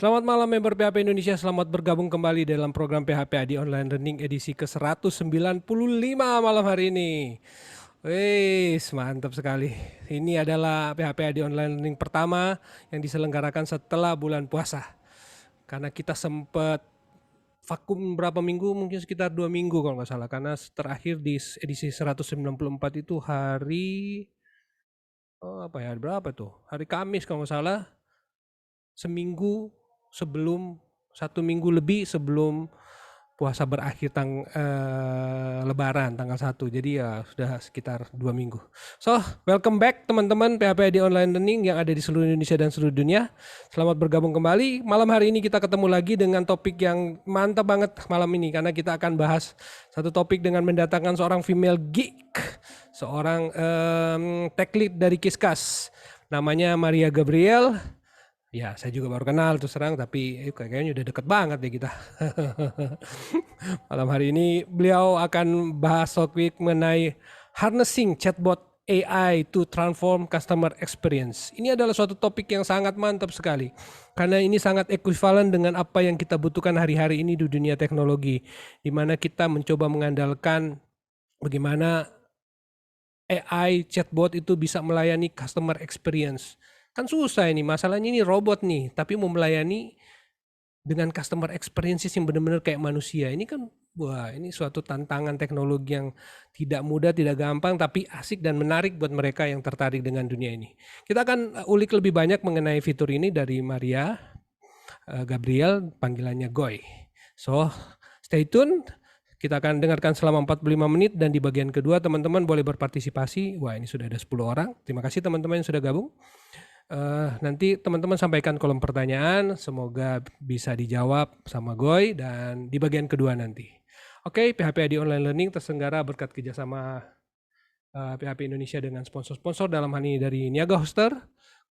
Selamat malam member PHP Indonesia, selamat bergabung kembali dalam program PHP Adi Online Learning edisi ke-195 malam hari ini. Wih, mantap sekali. Ini adalah PHP Adi Online Learning pertama yang diselenggarakan setelah bulan puasa. Karena kita sempat vakum berapa minggu, mungkin sekitar 2 minggu kalau nggak salah. Karena terakhir di edisi 194 itu hari, hari berapa tuh? Hari Kamis kalau nggak salah. Seminggu sebelum, 1 minggu lebih sebelum puasa berakhir lebaran tanggal 1. Jadi ya sudah sekitar 2 minggu. So, welcome back teman-teman PHP di Online Learning yang ada di seluruh Indonesia dan seluruh dunia. Selamat bergabung kembali. Malam hari ini kita ketemu lagi dengan topik yang mantap banget malam ini. Karena kita akan bahas satu topik dengan mendatangkan seorang female geek. Seorang tech lead dari Kiskas. Namanya Maria Gabriel. Ya, saya juga baru kenal terus terang, tapi kayaknya udah deket banget ya kita. Malam hari ini beliau akan bahas topik mengenai harnessing chatbot AI to transform customer experience. Ini adalah suatu topik yang sangat mantap sekali. Karena ini sangat ekuivalen dengan apa yang kita butuhkan hari-hari ini di dunia teknologi. Di mana kita mencoba mengandalkan bagaimana AI chatbot itu bisa melayani customer experience. Kan susah ini, masalahnya ini robot nih, tapi mau melayani dengan customer experience yang benar-benar kayak manusia. Ini kan, wah ini suatu tantangan teknologi yang tidak mudah, tidak gampang, tapi asik dan menarik buat mereka yang tertarik dengan dunia ini. Kita akan ulik lebih banyak mengenai fitur ini dari Maria Gabriel, panggilannya Goy. So, stay tune. Kita akan dengarkan selama 45 menit dan di bagian kedua teman-teman boleh berpartisipasi. Wah, ini sudah ada 10 orang. Terima kasih teman-teman yang sudah gabung. Nanti teman-teman sampaikan kolom pertanyaan, semoga bisa dijawab sama Goy dan di bagian kedua nanti. Oke, PHP Adi Online Learning terselenggara berkat kerjasama PHP Indonesia dengan sponsor-sponsor dalam hal ini dari Niaga Hoster,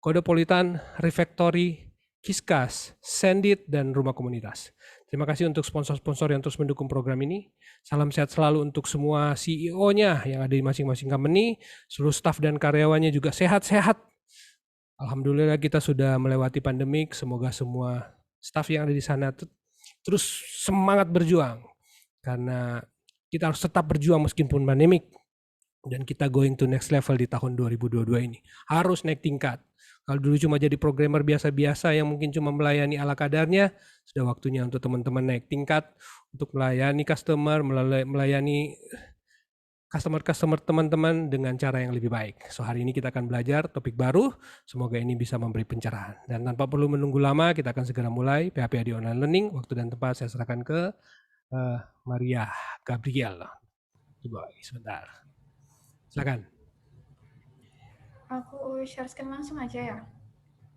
Kodepolitan, Refactory, Kiskas, Sendit, dan Rumah Komunitas. Terima kasih untuk sponsor-sponsor yang terus mendukung program ini. Salam sehat selalu untuk semua CEO-nya yang ada di masing-masing company, seluruh staf dan karyawannya juga sehat-sehat. Alhamdulillah kita sudah melewati pandemik, semoga semua staf yang ada di sana terus semangat berjuang. Karena kita harus tetap berjuang meskipun pandemik. Dan kita going to next level di tahun 2022 ini. Harus naik tingkat. Kalau dulu cuma jadi programmer biasa-biasa yang mungkin cuma melayani ala kadarnya, sudah waktunya untuk teman-teman naik tingkat, untuk melayani customer, melayani customer teman-teman dengan cara yang lebih baik. So hari ini kita akan belajar topik baru, semoga ini bisa memberi pencerahan. Dan tanpa perlu menunggu lama, kita akan segera mulai PHP Adi Online Learning. Waktu dan tempat saya serahkan ke Maria Gabriel. Coba sebentar. Silakan. Aku share screen langsung aja ya.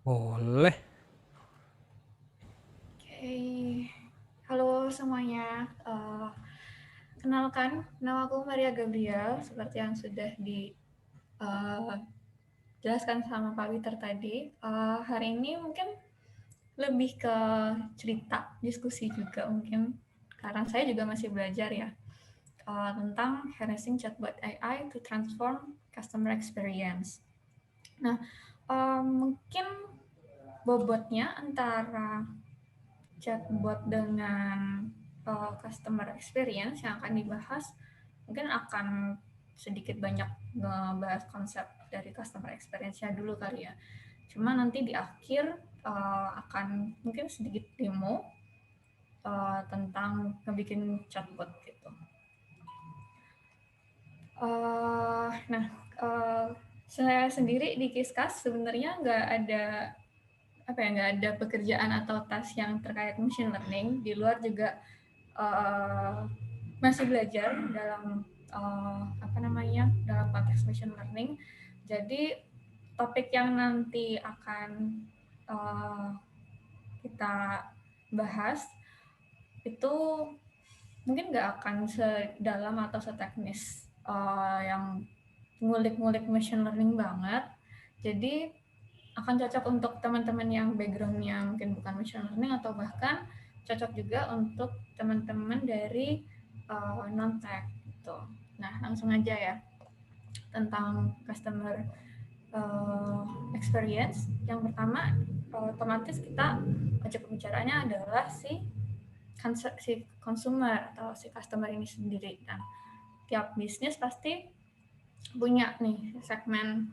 Boleh. Oke, halo semuanya. Kenalkan, nama aku Maria Gabriel. Seperti yang sudah dijelaskan sama Pak Witer tadi. Hari ini mungkin lebih ke cerita, diskusi juga mungkin. Karena saya juga masih belajar ya tentang harnessing chatbot AI to transform customer experience. Nah, mungkin bobotnya antara chatbot dengan customer experience yang akan dibahas mungkin akan sedikit banyak ngebahas konsep dari customer experience-nya dulu kali ya. Cuma nanti di akhir akan mungkin sedikit demo tentang ngebikin chatbot gitu. Nah, saya sendiri di Kiskas sebenarnya nggak ada pekerjaan atau task yang terkait machine learning. Di luar juga masih belajar dalam dalam konteks machine learning. Jadi topik yang nanti akan kita bahas itu mungkin nggak akan sedalam atau seteknis yang ngulik-ngulik machine learning banget. Jadi akan cocok untuk teman-teman yang background-nya mungkin bukan machine learning atau bahkan cocok juga untuk teman-teman dari non-tech gitu. Nah, langsung aja ya tentang customer experience. Yang pertama, otomatis kita objek pembicaranya adalah si consumer atau si customer ini sendiri. Dan tiap bisnis pasti punya nih segmen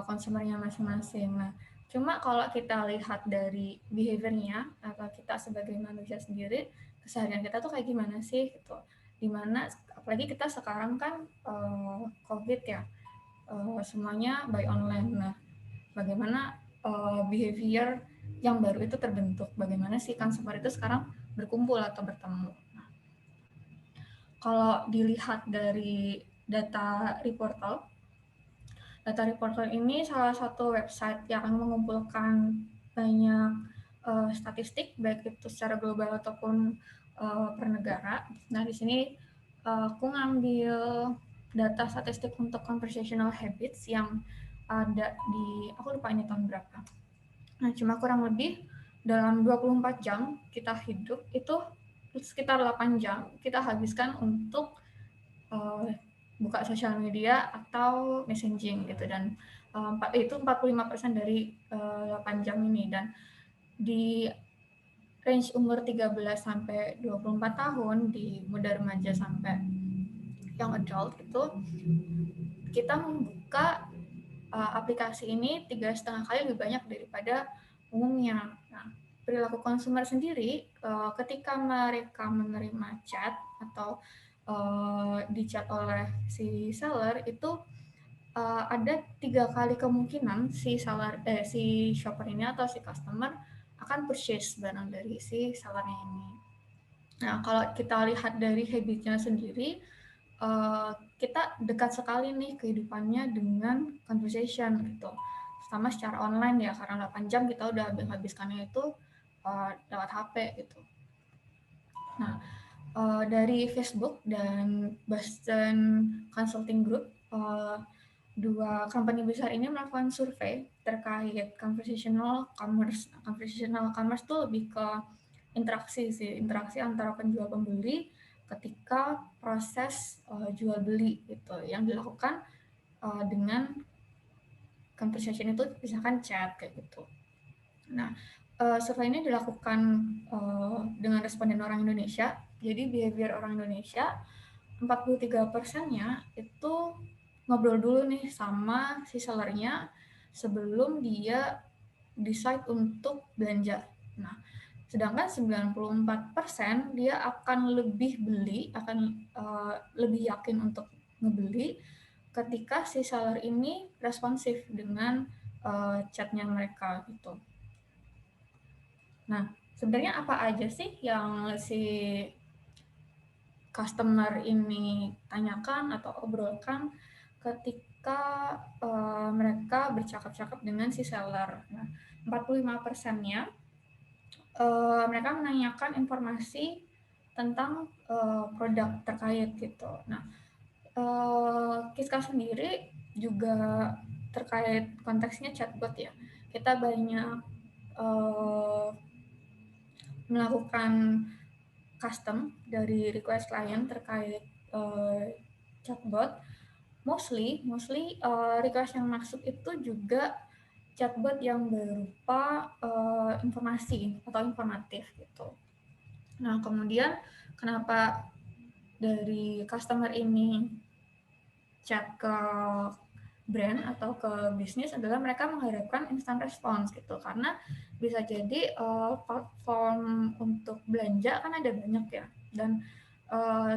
konsumernya masing-masing. Nah, cuma kalau kita lihat dari behaviornya atau kita sebagai manusia sendiri, keseharian kita tuh kayak gimana sih gitu. Dimana apalagi kita sekarang kan COVID ya, semuanya by online. Nah, bagaimana behavior yang baru itu terbentuk, bagaimana si consumer itu sekarang berkumpul atau bertemu. Nah, kalau dilihat dari data Reportal ini salah satu website yang mengumpulkan banyak statistik, baik itu secara global ataupun per negara. Nah, di sini aku ngambil data statistik untuk conversational habits yang ada di, aku lupa ini tahun berapa. Nah, cuma kurang lebih dalam 24 jam kita hidup, itu sekitar 8 jam kita habiskan untuk buka sosial media atau messaging gitu, dan itu 45% dari 8 jam ini. Dan di range umur 13 sampai 24 tahun, di muda remaja sampai young adult, itu kita membuka aplikasi ini 3,5 kali lebih banyak daripada umumnya. Nah, perilaku konsumer sendiri ketika mereka menerima chat atau di chat oleh si seller itu ada 3 kali kemungkinan si shopper ini atau si customer akan purchase barang dari si sellernya ini. Nah, kalau kita lihat dari habitnya sendiri, kita dekat sekali nih kehidupannya dengan conversation gitu. Sama secara online ya, karena 8 jam kita udah habiskannya itu lewat HP gitu. Nah, dari Facebook dan Boston Consulting Group, dua company besar ini melakukan survei terkait conversational commerce. Conversational commerce itu lebih ke interaksi antara penjual pembeli ketika proses jual beli gitu, yang dilakukan dengan conversation itu misalkan chat kayak gitu. Nah, survei ini dilakukan dengan responden orang Indonesia. Jadi behavior orang Indonesia 43%-nya itu ngobrol dulu nih sama si sellernya sebelum dia decide untuk belanja. Nah, sedangkan 94% dia akan lebih lebih yakin untuk ngebeli ketika si seller ini responsif dengan chatnya mereka gitu. Nah, sebenarnya apa aja sih yang si customer ini tanyakan atau obrolkan ketika mereka bercakap-cakap dengan si seller? Nah, 45%-nya mereka menanyakan informasi tentang produk terkait gitu. Nah, Kiska sendiri juga terkait konteksnya chatbot ya. Kita banyak melakukan custom dari request klien terkait chatbot. Mostly request yang masuk itu juga chatbot yang berupa informasi atau informatif gitu. Nah, kemudian kenapa dari customer ini chat ke brand atau ke bisnis adalah mereka mengharapkan instant response gitu, karena bisa jadi platform untuk belanja kan ada banyak ya, dan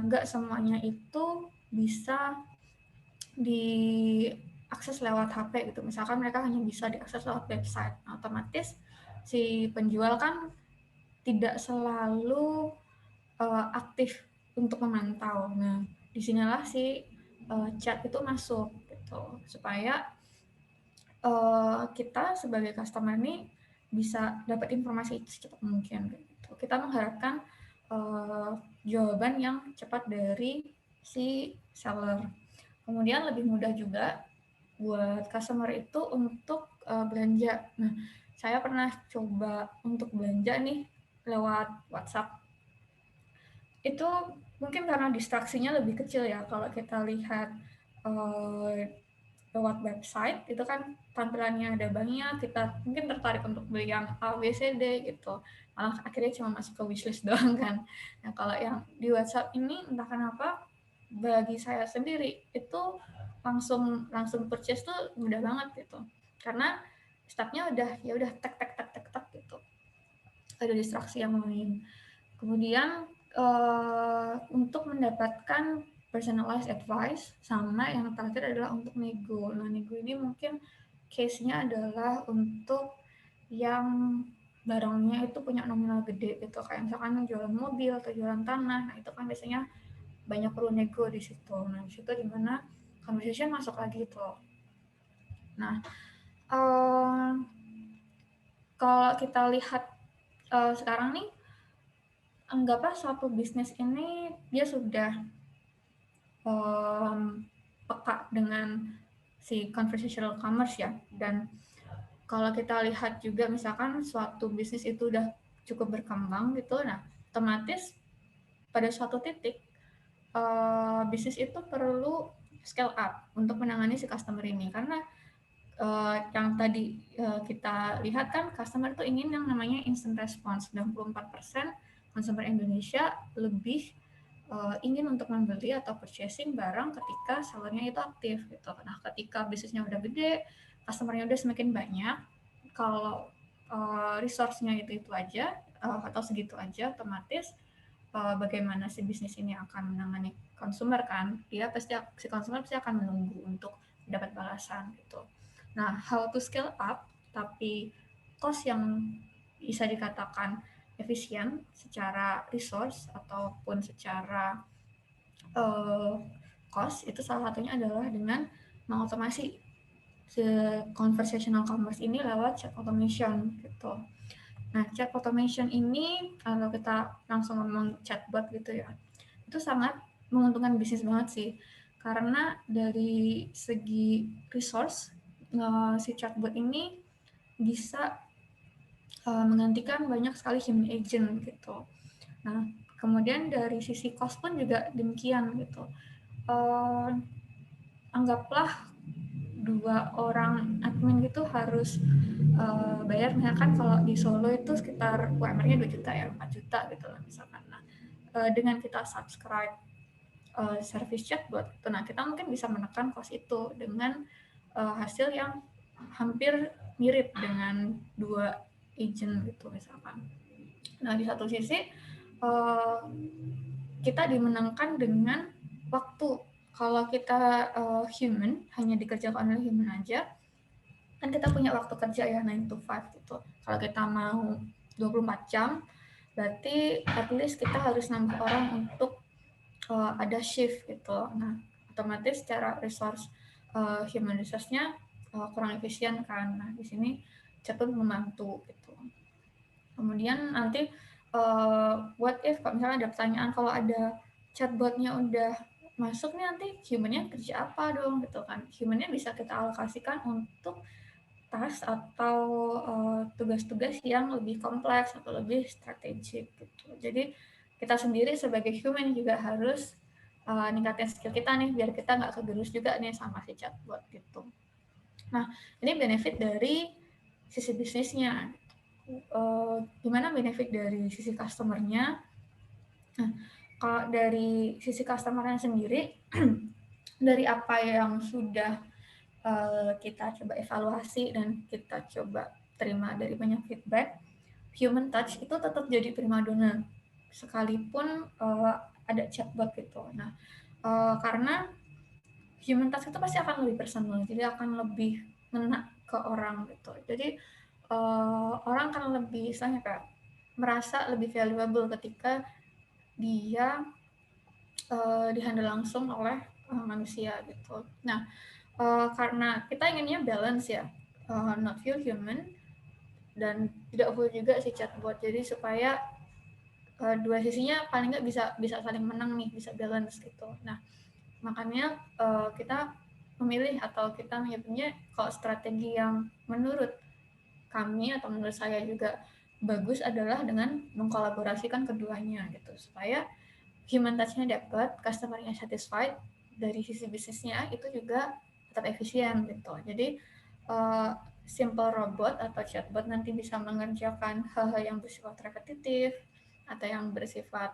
nggak semuanya itu bisa diakses lewat HP gitu. Misalkan mereka hanya bisa diakses lewat website, otomatis si penjual kan tidak selalu aktif untuk memantau. Nah, disinilah si chat itu masuk gitu, supaya kita sebagai customer ini bisa dapat informasi secepat mungkin gitu. Kita mengharapkan jawaban yang cepat dari si seller. Kemudian lebih mudah juga buat customer itu untuk belanja. Nah, saya pernah coba untuk belanja nih lewat WhatsApp. Itu mungkin karena distraksinya lebih kecil ya kalau kita lihat lewat website itu kan tampilannya ada banyak, kita mungkin tertarik untuk beli yang A, B, C, D gitu. Malah akhirnya cuma masuk ke wishlist doang kan. Nah, kalau yang di WhatsApp ini entah kenapa bagi saya sendiri itu langsung langsung purchase tuh mudah banget gitu. Karena stepnya udah ya udah tek tek tek tek tek gitu. Ada distraksi yang lain. Kemudian untuk mendapatkan personalized advice, sama yang terakhir adalah untuk nego. Nah, nego ini mungkin case-nya adalah untuk yang barangnya itu punya nominal gede gitu, kayak misalkan jualan mobil atau jualan tanah. Nah, itu kan biasanya banyak perlu nego di situ. Nah, di situ dimana conversation masuk lagi tuh. Nah, uh, kalau kita lihat sekarang nih, anggaplah suatu bisnis ini dia sudah peka dengan si conversational commerce ya. Dan kalau kita lihat juga misalkan suatu bisnis itu udah cukup berkembang gitu, nah otomatis pada suatu titik bisnis itu perlu scale up untuk menangani si customer ini. Karena yang tadi kita lihat kan customer itu ingin yang namanya instant response. 94% consumer Indonesia lebih ingin untuk membeli atau purchasing barang ketika sellernya itu aktif gitu. Nah, ketika bisnisnya udah gede, customernya udah semakin banyak, kalau resource-nya itu aja atau segitu aja, otomatis bagaimana si bisnis ini akan menangani konsumer kan? Dia pasti si konsumer pasti akan menunggu untuk dapat balasan gitu. Nah, how to scale up tapi cost yang bisa dikatakan efisien secara resource ataupun secara cost, itu salah satunya adalah dengan mengotomasi conversational commerce ini lewat chat automation gitu. Nah, chat automation ini kalau kita langsung ngomong chatbot gitu ya, itu sangat menguntungkan bisnis banget sih. Karena dari segi resource, si chatbot ini bisa menggantikan banyak sekali human agent gitu. Nah, kemudian dari sisi cost pun juga demikian gitu. Anggaplah 2 orang admin gitu harus bayar, misalkan kalau di Solo itu sekitar UMR-nya 2 juta ya, 4 juta gitu lah misalkan. Nah, dengan kita subscribe service chatbot gitu, nah kita mungkin bisa menekan cost itu dengan hasil yang hampir mirip dengan 2 agent gitu misalkan. Nah, di satu sisi kita dimenangkan dengan waktu. Kalau kita human, hanya dikerjakan oleh human aja, kan kita punya waktu kerja ya 9 to 5 gitu. Kalau kita mau 24 jam, berarti at least kita harus nambah orang untuk ada shift gitu. Nah, otomatis secara resource human resource-nya kurang efisien kan. Nah, di sini chatbot membantu gitu. Kemudian nanti what if kalau misalnya ada pertanyaan, kalau ada chatbotnya udah masuk nih, nanti human-nya kerja apa dong gitu kan. Human-nya bisa kita alokasikan untuk task atau tugas-tugas yang lebih kompleks atau lebih strategik gitu. Jadi kita sendiri sebagai human juga harus ningkatin skill kita nih, biar kita nggak kegerus juga nih sama si chatbot gitu. Nah, ini benefit dari sisi bisnisnya. Gimana benefit dari sisi customer-nya? Nah, kalau dari sisi customer-nya sendiri, dari apa yang sudah kita coba evaluasi dan kita coba terima dari banyak feedback, human touch itu tetap jadi primadona sekalipun ada chatbot gitu. Nah, karena human touch itu pasti akan lebih personal, jadi akan lebih ngena ke orang gitu. Jadi orang akan lebih misalnya kayak merasa lebih valuable ketika dia dihandle langsung oleh manusia gitu. Nah, karena kita inginnya balance ya, not feel human dan tidak full juga si chatbot. Jadi supaya dua sisinya paling nggak bisa saling menang nih, bisa balance gitu. Nah, makanya kita memilih atau kita menyebutnya kalau strategi yang menurut kami atau menurut saya juga bagus adalah dengan mengkolaborasikan keduanya gitu, supaya human touch-nya dapat, customer-nya satisfied, dari sisi bisnisnya itu juga tetap efisien gitu. Jadi simple robot atau chatbot nanti bisa mengerjakan hal-hal yang bersifat repetitif atau yang bersifat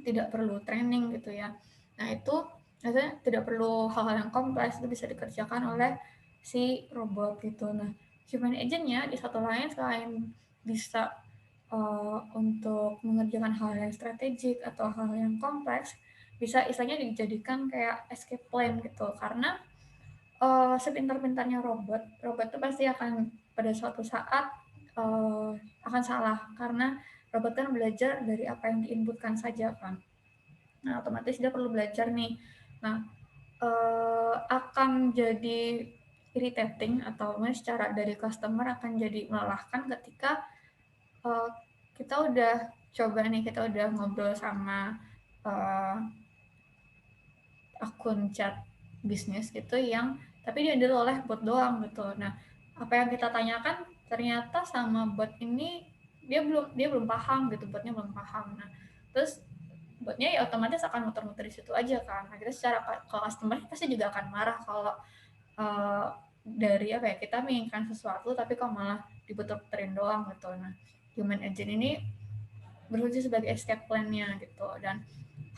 tidak perlu training gitu ya. Nah itu biasanya tidak perlu hal-hal yang kompleks, itu bisa dikerjakan oleh si robot gitu. Nah human agentnya di satu lain selain bisa untuk mengerjakan hal yang strategik atau hal yang kompleks, bisa istilahnya dijadikan kayak escape plan gitu. Karena sepintar-pintarnya robot, robot itu pasti akan pada suatu saat akan salah karena robot kan belajar dari apa yang diinputkan saja kan. Nah, otomatis dia perlu belajar nih. Nah, akan jadi irritating atau secara dari customer akan jadi melelahkan ketika uh, kita udah coba nih, kita udah ngobrol sama uh, akun chat bisnis gitu yang tapi dihandle oleh bot doang gitu. Nah, apa yang kita tanyakan ternyata sama bot ini dia belum paham gitu, botnya belum paham. Nah, terus botnya ya otomatis akan muter-muter di situ aja kan. Akhirnya secara customer pasti juga akan marah kalau uh, dari apa ya, kita menginginkan sesuatu tapi kok malah diputer-puterin doang gitu. Nah, human agent ini berfungsi sebagai escape plan-nya gitu, dan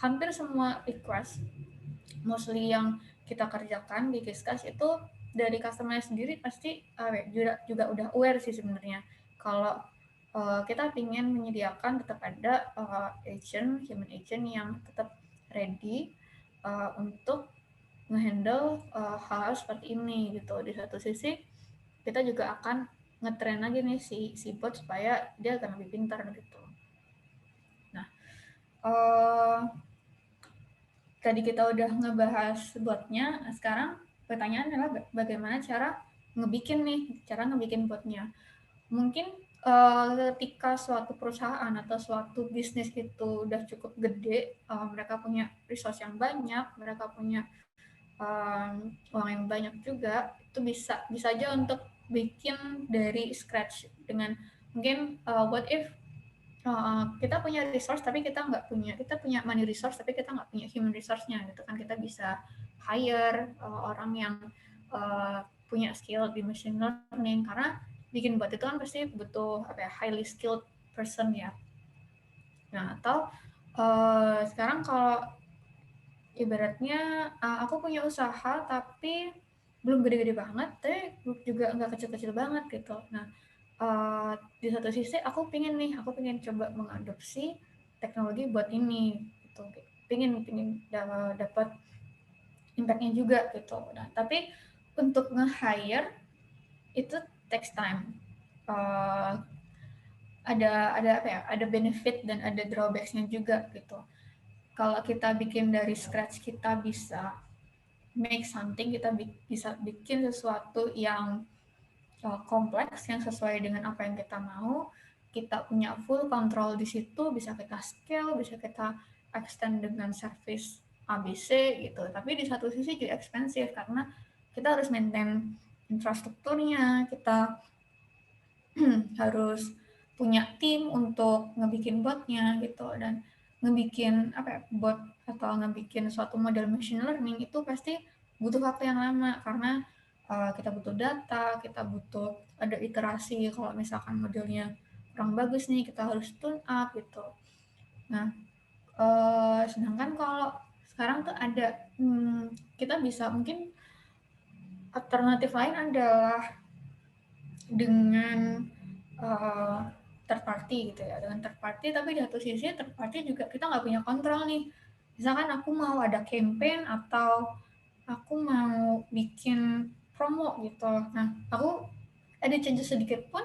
hampir semua request mostly yang kita kerjakan di Kiskas itu dari customer sendiri pasti juga udah aware sih sebenarnya kalau kita ingin menyediakan tetap ada human agent yang tetap ready untuk ngehandle hal-hal seperti ini gitu. Di satu sisi kita juga akan ngetrain lagi nih si bot supaya dia akan lebih pintar gitu. Nah, tadi kita udah ngebahas botnya, sekarang pertanyaan adalah bagaimana cara ngebikin botnya. Mungkin ketika suatu perusahaan atau suatu bisnis itu udah cukup gede, mereka punya resource yang banyak, mereka punya uang yang banyak juga, itu bisa aja untuk bikin dari scratch dengan mungkin what if kita punya resource tapi kita punya money resource tapi kita nggak punya human resource-nya gitu kan. Kita bisa hire orang yang punya skill di machine learning, karena bikin bot itu kan pasti butuh apa ya, highly skilled person ya. Nah, atau sekarang kalau ibaratnya aku punya usaha tapi belum gede-gede banget tapi juga nggak kecil-kecil banget gitu. Nah, di satu sisi aku pengen coba mengadopsi teknologi buat ini gitu, pengen dapat impactnya juga gitu. Nah, tapi untuk nge-hire itu takes time. Uh, ada apa ya, ada benefit dan ada drawbacksnya juga gitu. Kalau kita bikin dari scratch, kita bisa make something, kita bisa bikin sesuatu yang kompleks yang sesuai dengan apa yang kita mau, kita punya full control di situ, bisa kita scale, bisa kita extend dengan service ABC gitu. Tapi di satu sisi juga expensive karena kita harus maintain infrastrukturnya, kita harus punya tim untuk ngebikin botnya gitu, dan ngebikin apa ya, bot atau ngebikin suatu model machine learning itu pasti butuh waktu yang lama karena kita butuh data, kita butuh ada iterasi. Kalau misalkan modelnya kurang bagus nih, kita harus tune up gitu. Nah, sedangkan kalau sekarang tuh ada kita bisa mungkin alternatif lain adalah dengan third party gitu ya, dengan third party. Tapi di satu sisi third party juga kita nggak punya kontrol nih. Misalkan aku mau ada campaign atau aku mau bikin promo gitu, nah aku ada changes sedikit pun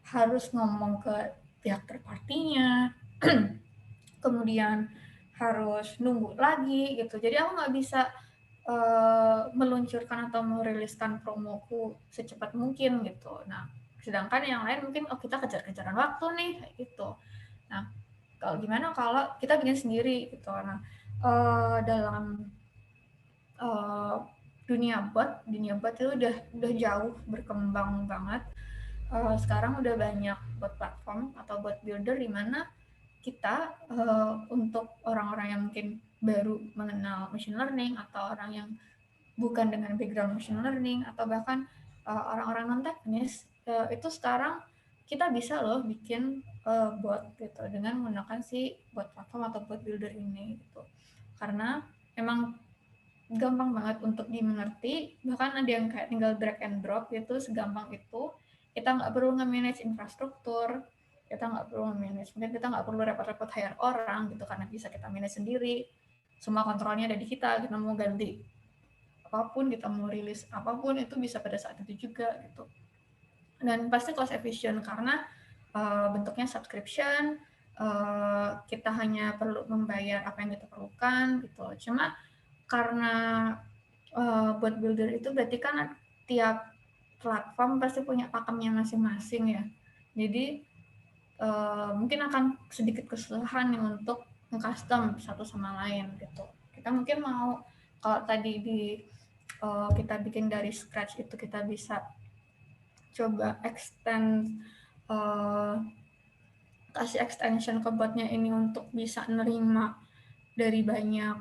harus ngomong ke pihak third party-nya, kemudian harus nunggu lagi gitu. Jadi aku nggak bisa meluncurkan atau meriliskan promoku secepat mungkin gitu. Nah, sedangkan yang lain mungkin kita kejar-kejaran waktu nih kayak gitu. Nah, kalau gimana kalau kita bikin sendiri gitu. Nah, dalam dunia bot itu udah jauh berkembang banget. Sekarang udah banyak bot platform atau bot builder di mana kita untuk orang-orang yang mungkin baru mengenal machine learning atau orang yang bukan dengan background machine learning atau bahkan orang-orang non teknis, itu sekarang kita bisa loh bikin bot gitu dengan menggunakan si bot platform atau bot builder ini gitu. Karena emang gampang banget untuk dimengerti, bahkan ada yang kayak tinggal drag and drop gitu, segampang itu. Kita nggak perlu nge-manage infrastruktur, kita nggak perlu nge-manage, mungkin kita nggak perlu repot-repot hire orang gitu, karena bisa kita manage sendiri. Semua kontrolnya ada di kita mau ganti apapun, kita mau rilis apapun, itu bisa pada saat itu juga gitu. Dan pasti cost efficient, karena bentuknya subscription, kita hanya perlu membayar apa yang kita perlukan gitu. Cuma karena bot builder itu berarti kan tiap platform pasti punya pakemnya masing-masing ya. Jadi mungkin akan sedikit kesulitan nih untuk nge-custom satu sama lain gitu. Kita mungkin mau, kalau tadi kita bikin dari scratch itu kita bisa coba extend, kasih extension ke botnya ini untuk bisa nerima dari banyak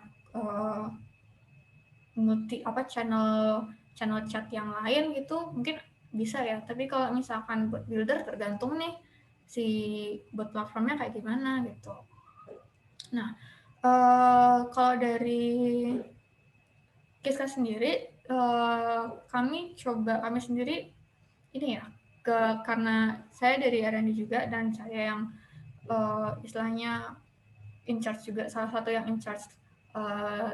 channel chat yang lain gitu, mungkin bisa ya. Tapi kalau misalkan bot builder, tergantung nih si bot platformnya kayak gimana gitu. Nah, kalau dari Kiska sendiri, kami sendiri ini ya, karena saya dari R&D juga, dan saya yang istilahnya in charge juga, salah satu yang in charge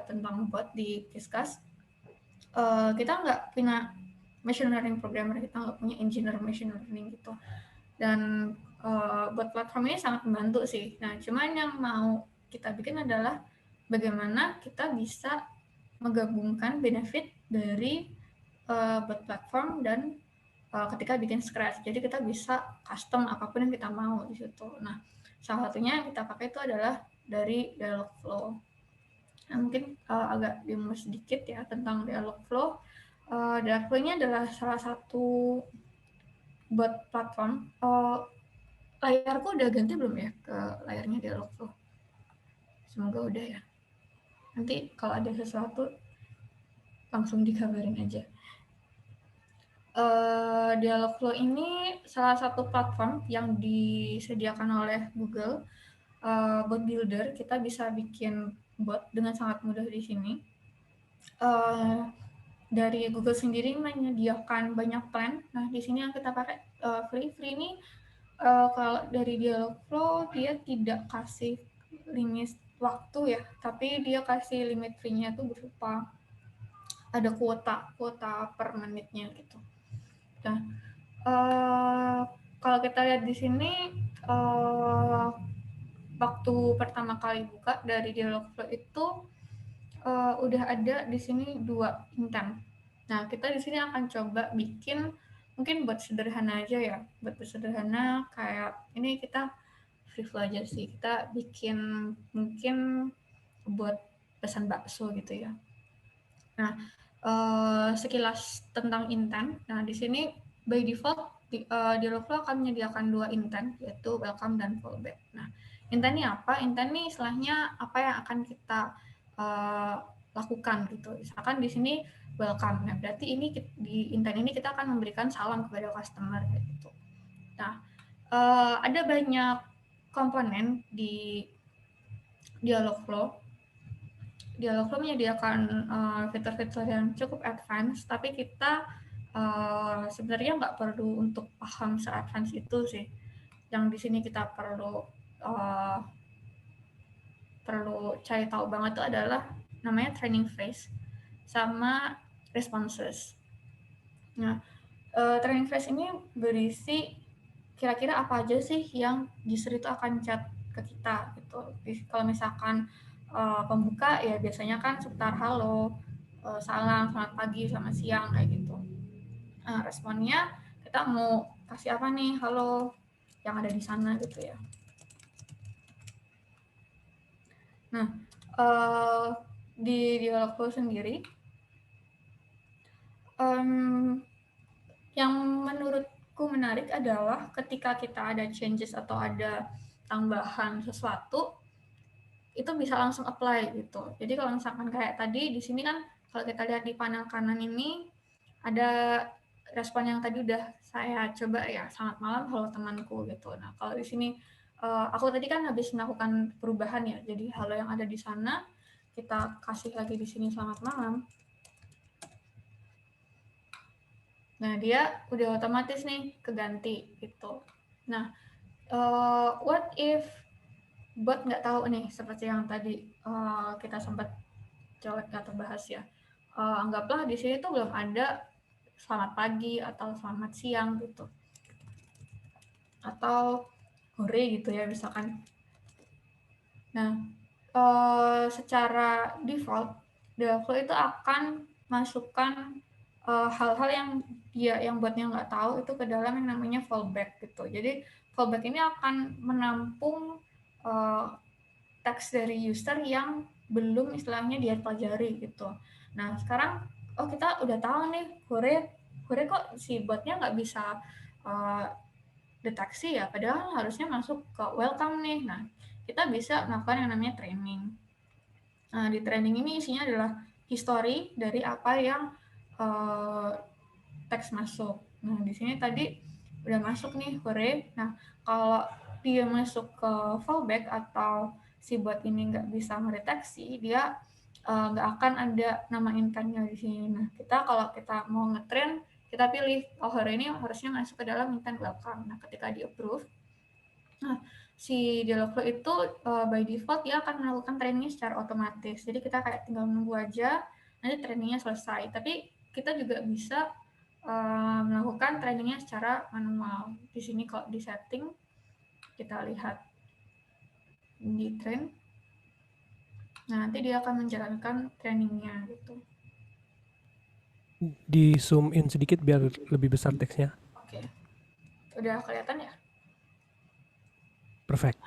tentang bot di Kiskas. Kita nggak punya machine learning programmer, kita nggak punya engineer machine learning gitu. Dan buat platform ini sangat membantu sih. Nah, cuman yang mau kita bikin adalah bagaimana kita bisa menggabungkan benefit dari buat platform dan ketika bikin scratch. Jadi kita bisa custom apapun yang kita mau di situ. Nah, salah satunya yang kita pakai itu adalah dari Dialogflow. Nah, mungkin agak demo sedikit ya tentang Dialogflow. Dialogflow ini adalah salah satu bot platform. Layarku udah ganti belum ya ke layarnya Dialogflow? Semoga udah ya. Nanti kalau ada sesuatu langsung dikabarin aja. Dialogflow ini salah satu platform yang disediakan oleh Google, bot builder. Kita bisa bikin bot dengan sangat mudah di sini. Dari Google sendiri menyediakan banyak plan. Nah, di sini yang kita pakai free ini. Kalau dari Dialogflow dia tidak kasih limit waktu ya, tapi dia kasih limit free-nya itu berupa ada kuota per menitnya gitu. Nah, kalau kita lihat di sini, waktu pertama kali buka dari Dialogflow itu udah ada di sini 2 intent. Nah, kita di sini akan coba bikin mungkin buat sederhana aja ya, buat sederhana kayak ini kita free flow aja sih. Kita bikin mungkin buat pesan bakso gitu ya. Nah, sekilas tentang intent. Nah, di sini by default Dialogflow akan menyediakan 2 intent, yaitu welcome dan fallback. Nah, intent ini apa? Intent ini istilahnya apa yang akan kita lakukan gitu. Misalkan di sini welcome. Nah, berarti ini di intent ini kita akan memberikan salam kepada customer gitu. Nah, ada banyak komponen di Dialogflow. Dialogflow menyediakan fitur-fitur yang cukup advance, tapi kita sebenarnya nggak perlu untuk paham se-advance itu sih. Yang di sini kita perlu cari tahu banget itu adalah namanya training phase sama responses. Nah, training phase ini berisi kira-kira apa aja sih yang user itu akan chat ke kita gitu. Kalau misalkan pembuka ya biasanya kan seputar halo, salam, selamat pagi, selamat siang kayak gitu. Nah, responnya kita mau kasih apa nih, halo yang ada di sana gitu ya. Nah, di Dialogflow sendiri yang menurutku menarik adalah ketika kita ada changes atau ada tambahan sesuatu, itu bisa langsung apply gitu. Jadi kalau misalkan kayak tadi di sini kan Kalau kita lihat di panel kanan ini, ada respon yang tadi udah saya coba ya, selamat malam, halo temanku gitu. Nah, kalau di sini aku tadi kan habis melakukan perubahan ya, jadi halo yang ada di sana kita kasih lagi di sini selamat malam. Nah, dia udah otomatis nih keganti gitu. Nah, what if bot nggak tahu nih seperti yang tadi kita sempat coba kita bahas ya. Anggaplah di sini tuh belum ada selamat pagi atau selamat siang gitu, atau hore gitu ya misalkan. Nah, secara default Developer itu akan masukkan hal-hal yang buatnya nggak tahu itu ke dalam yang namanya fallback gitu. Jadi fallback ini akan menampung teks dari user yang belum istilahnya dia pelajari gitu. Nah sekarang kita udah tahu nih hore kok si botnya nggak bisa uh, deteksi ya, padahal harusnya masuk ke welcome nih. Nah kita bisa melakukan yang namanya training. Nah, di training ini isinya adalah history dari apa yang teks masuk. Nah, di sini tadi udah masuk nih hore. Nah, kalau dia masuk ke fallback atau si bot ini nggak bisa mendeteksi, dia nggak akan ada nama intentnya di sini. Nah, kalau kita mau ngetrain, kita pilih hore ini harusnya masuk ke dalam intent welcome. Nah, ketika di approve, nah, si Dialogflow itu by default dia akan melakukan trainingnya secara otomatis. Jadi kita kayak tinggal menunggu aja, nanti trainingnya selesai. Tapi kita juga bisa melakukan trainingnya secara manual. Di sini kalau di setting, kita lihat di train, nah nanti dia akan menjalankan trainingnya gitu. Di zoom in sedikit biar lebih besar teksnya. Oke, udah kelihatan ya? Perfect.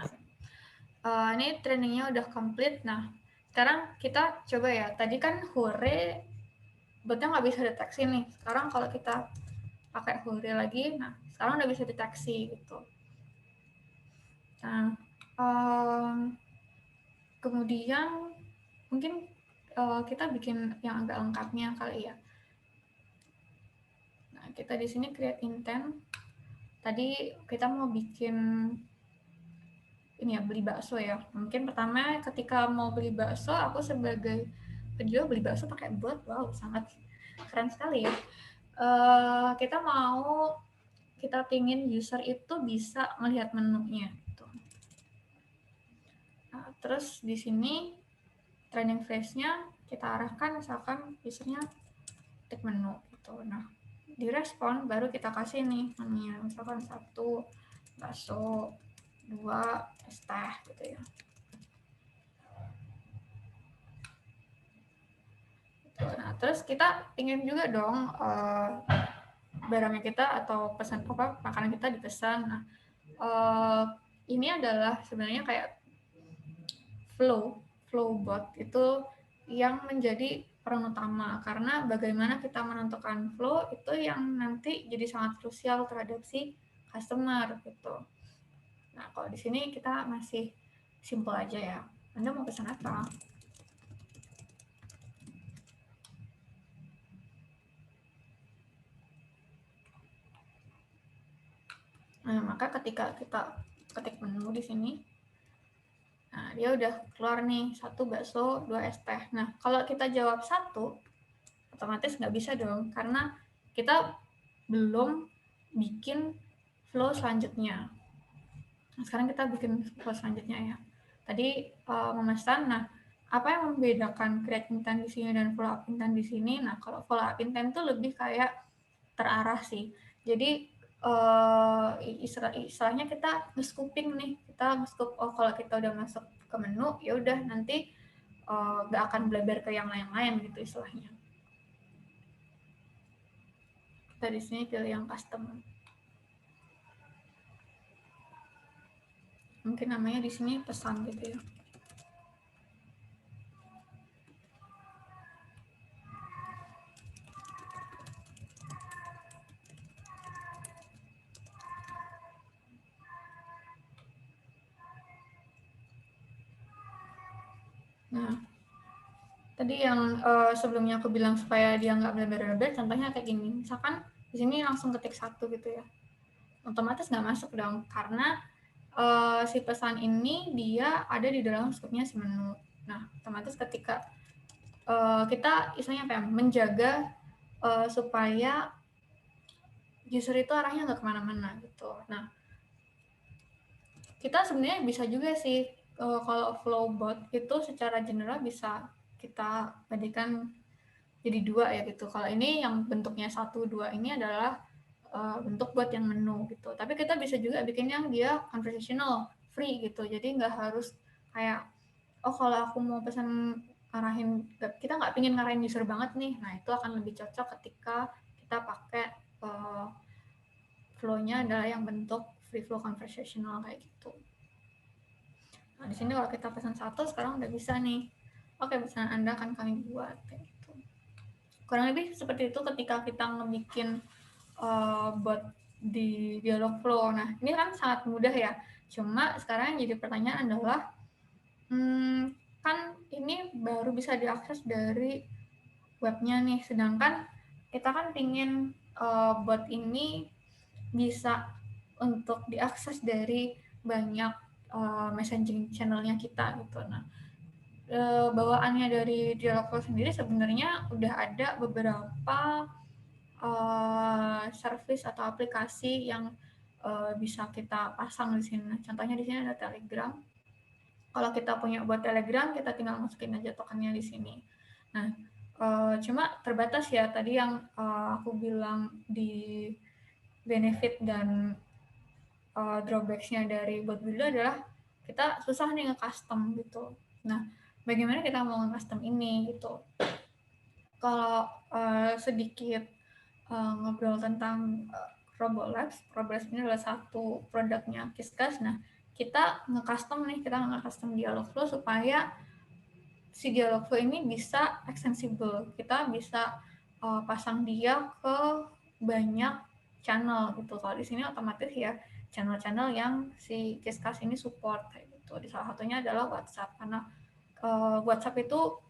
Ini trainingnya udah complete. Nah, sekarang kita coba ya. Tadi kan hore botnya nggak bisa deteksi nih. Sekarang kalau kita pakai hore lagi, nah sekarang udah bisa deteksi gitu. Nah, kemudian mungkin kita bikin yang agak lengkapnya kali ya. Nah, kita di sini create intent. Tadi kita mau bikin ini ya, beli bakso ya. Mungkin pertama ketika mau beli bakso, aku sebagai penjual beli bakso pakai bot, wow sangat keren sekali ya. Kita pingin user itu bisa melihat menunya gitu. Nah, terus di sini training phrase-nya kita arahkan misalkan usernya ketik menu gitu. Nah, direspon baru kita kasih nih menunya, misalkan 1 bakso, 2 es teh gitu ya. Nah, terus kita ingin juga dong barangnya kita atau pesan makanan kita dipesan. Nah, ini adalah sebenarnya kayak flow bot itu yang menjadi peran utama, karena bagaimana kita menentukan flow itu yang nanti jadi sangat krusial terhadap si customer gitu. Nah, kalau di sini kita masih simple aja ya. Anda mau pesan apa? Nah, maka ketika kita ketik menu di sini, nah dia udah keluar nih 1 bakso, 2 es teh. Nah, kalau kita jawab 1, otomatis nggak bisa dong, karena kita belum bikin flow selanjutnya. Nah, sekarang kita bikin flow selanjutnya ya. Tadi memesan, nah apa yang membedakan create intent di sini dan follow up intent di sini? Nah, kalau follow up intent itu lebih kayak terarah sih. Jadi istilahnya kita nge-scooping nih, kita nge-scoop, kalau kita udah masuk ke menu ya udah nanti nggak akan bleber ke yang lain-lain gitu istilahnya. Kita di sini pilih yang custom. Mungkin namanya di sini pesan gitu ya. Nah, Tadi yang sebelumnya aku bilang supaya dia nggak beleber-leber, contohnya kayak gini. Misalkan di sini langsung ketik satu gitu ya, otomatis nggak masuk dong, karena si pesan ini dia ada di dalam scope-nya si menu. Nah, otomatis ketika kita istilahnya apa ya, menjaga supaya user itu arahnya nggak kemana-mana gitu. Nah, kita sebenarnya bisa juga sih kalau flow bot itu secara general bisa kita badikan jadi dua ya gitu. Kalau ini yang bentuknya 1, 2 ini adalah bentuk buat yang menu gitu. Tapi kita bisa juga bikin yang dia conversational, free gitu. Jadi nggak harus kayak, oh kalau aku mau pesan arahin, kita nggak pingin ngarahin user banget nih. Nah itu akan lebih cocok ketika kita pakai uh, flow-nya adalah yang bentuk free flow conversational kayak gitu. Nah di sini kalau kita pesan satu sekarang udah bisa nih. Oke, pesanan Anda akan kami buat kayak gitu. Kurang lebih seperti itu ketika kita ngebikin buat di Dialogflow. Nah, ini kan sangat mudah ya. Cuma sekarang yang jadi pertanyaan adalah, kan ini baru bisa diakses dari webnya nih, sedangkan kita kan pingin bot ini bisa untuk diakses dari banyak messaging channelnya kita gitu. Nah, bawaannya dari Dialogflow sendiri sebenarnya udah ada beberapa service atau aplikasi yang bisa kita pasang di sini. Contohnya di sini ada Telegram. Kalau kita punya buat Telegram, kita tinggal masukin aja tokennya di sini. Nah, cuma terbatas ya tadi yang aku bilang di benefit dan drawbacks-nya dari bot builder adalah kita susah nih nge-custom gitu. Nah, bagaimana kita mau nge-custom ini gitu. Kalau sedikit ngobrol tentang Robolabs. Robolabs ini adalah satu produknya Kiskas. Nah, kita nge-custom Dialogflow supaya si Dialogflow ini bisa extensible. Kita bisa pasang dia ke banyak channel gitu. Kalau di sini otomatis ya channel-channel yang si Kiskas ini support kayak gitu. Di salah satunya adalah WhatsApp, karena WhatsApp itu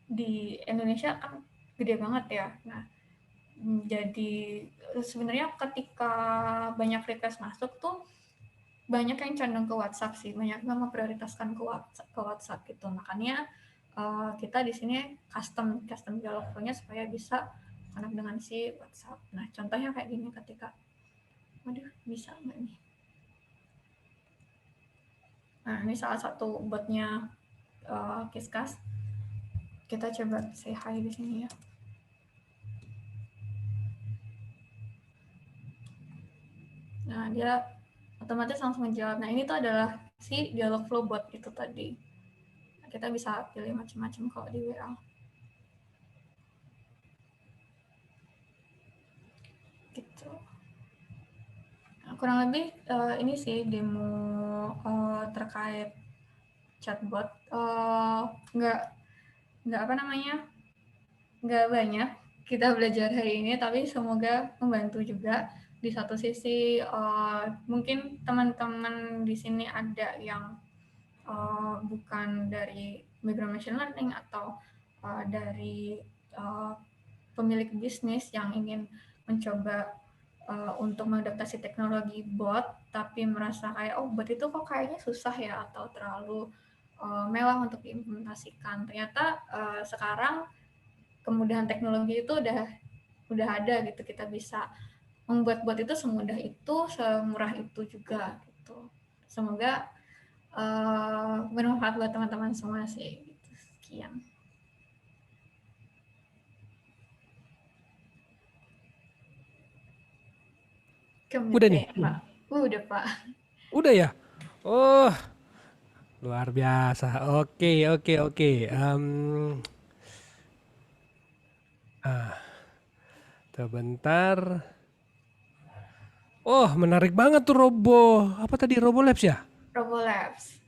di Indonesia kan gede banget ya. Nah, jadi sebenarnya ketika banyak request masuk tuh banyak yang condong ke WhatsApp sih, banyak yang memprioritaskan ke WhatsApp gitu. Makanya kita di sini custom dialog flow-nya supaya bisa connect dengan si WhatsApp. Nah, contohnya kayak gini ketika, waduh, bisa nggak nih? Nah, ini salah satu botnya Kiskas. Kita coba say hi di sini ya. Nah, dia otomatis langsung menjawab. Nah, ini tuh adalah si Dialogflow bot itu tadi. Nah, kita bisa pilih macam-macam kalau di WA. Gitu. Nah, kurang lebih ini sih demo terkait chatbot. Nggak apa namanya, nggak banyak kita belajar hari ini, tapi semoga membantu juga. Di satu sisi mungkin teman-teman di sini ada yang bukan dari background machine learning atau dari pemilik bisnis yang ingin mencoba untuk mengadaptasi teknologi bot, tapi merasa kayak, oh bot itu kok kayaknya susah ya atau terlalu mewah untuk diimplementasikan. Ternyata sekarang kemudahan teknologi itu udah ada gitu, kita bisa membuat bot itu semudah itu, semurah itu juga gitu. Semoga bermanfaat buat teman-teman semua sih. Gitu. Sekian. Udah nih. Pak. Udah Pak. Udah ya. Oh, luar biasa. Oke, oke, oke. Sebentar. Oh, menarik banget tuh Apa tadi Robolabs ya? Robolabs.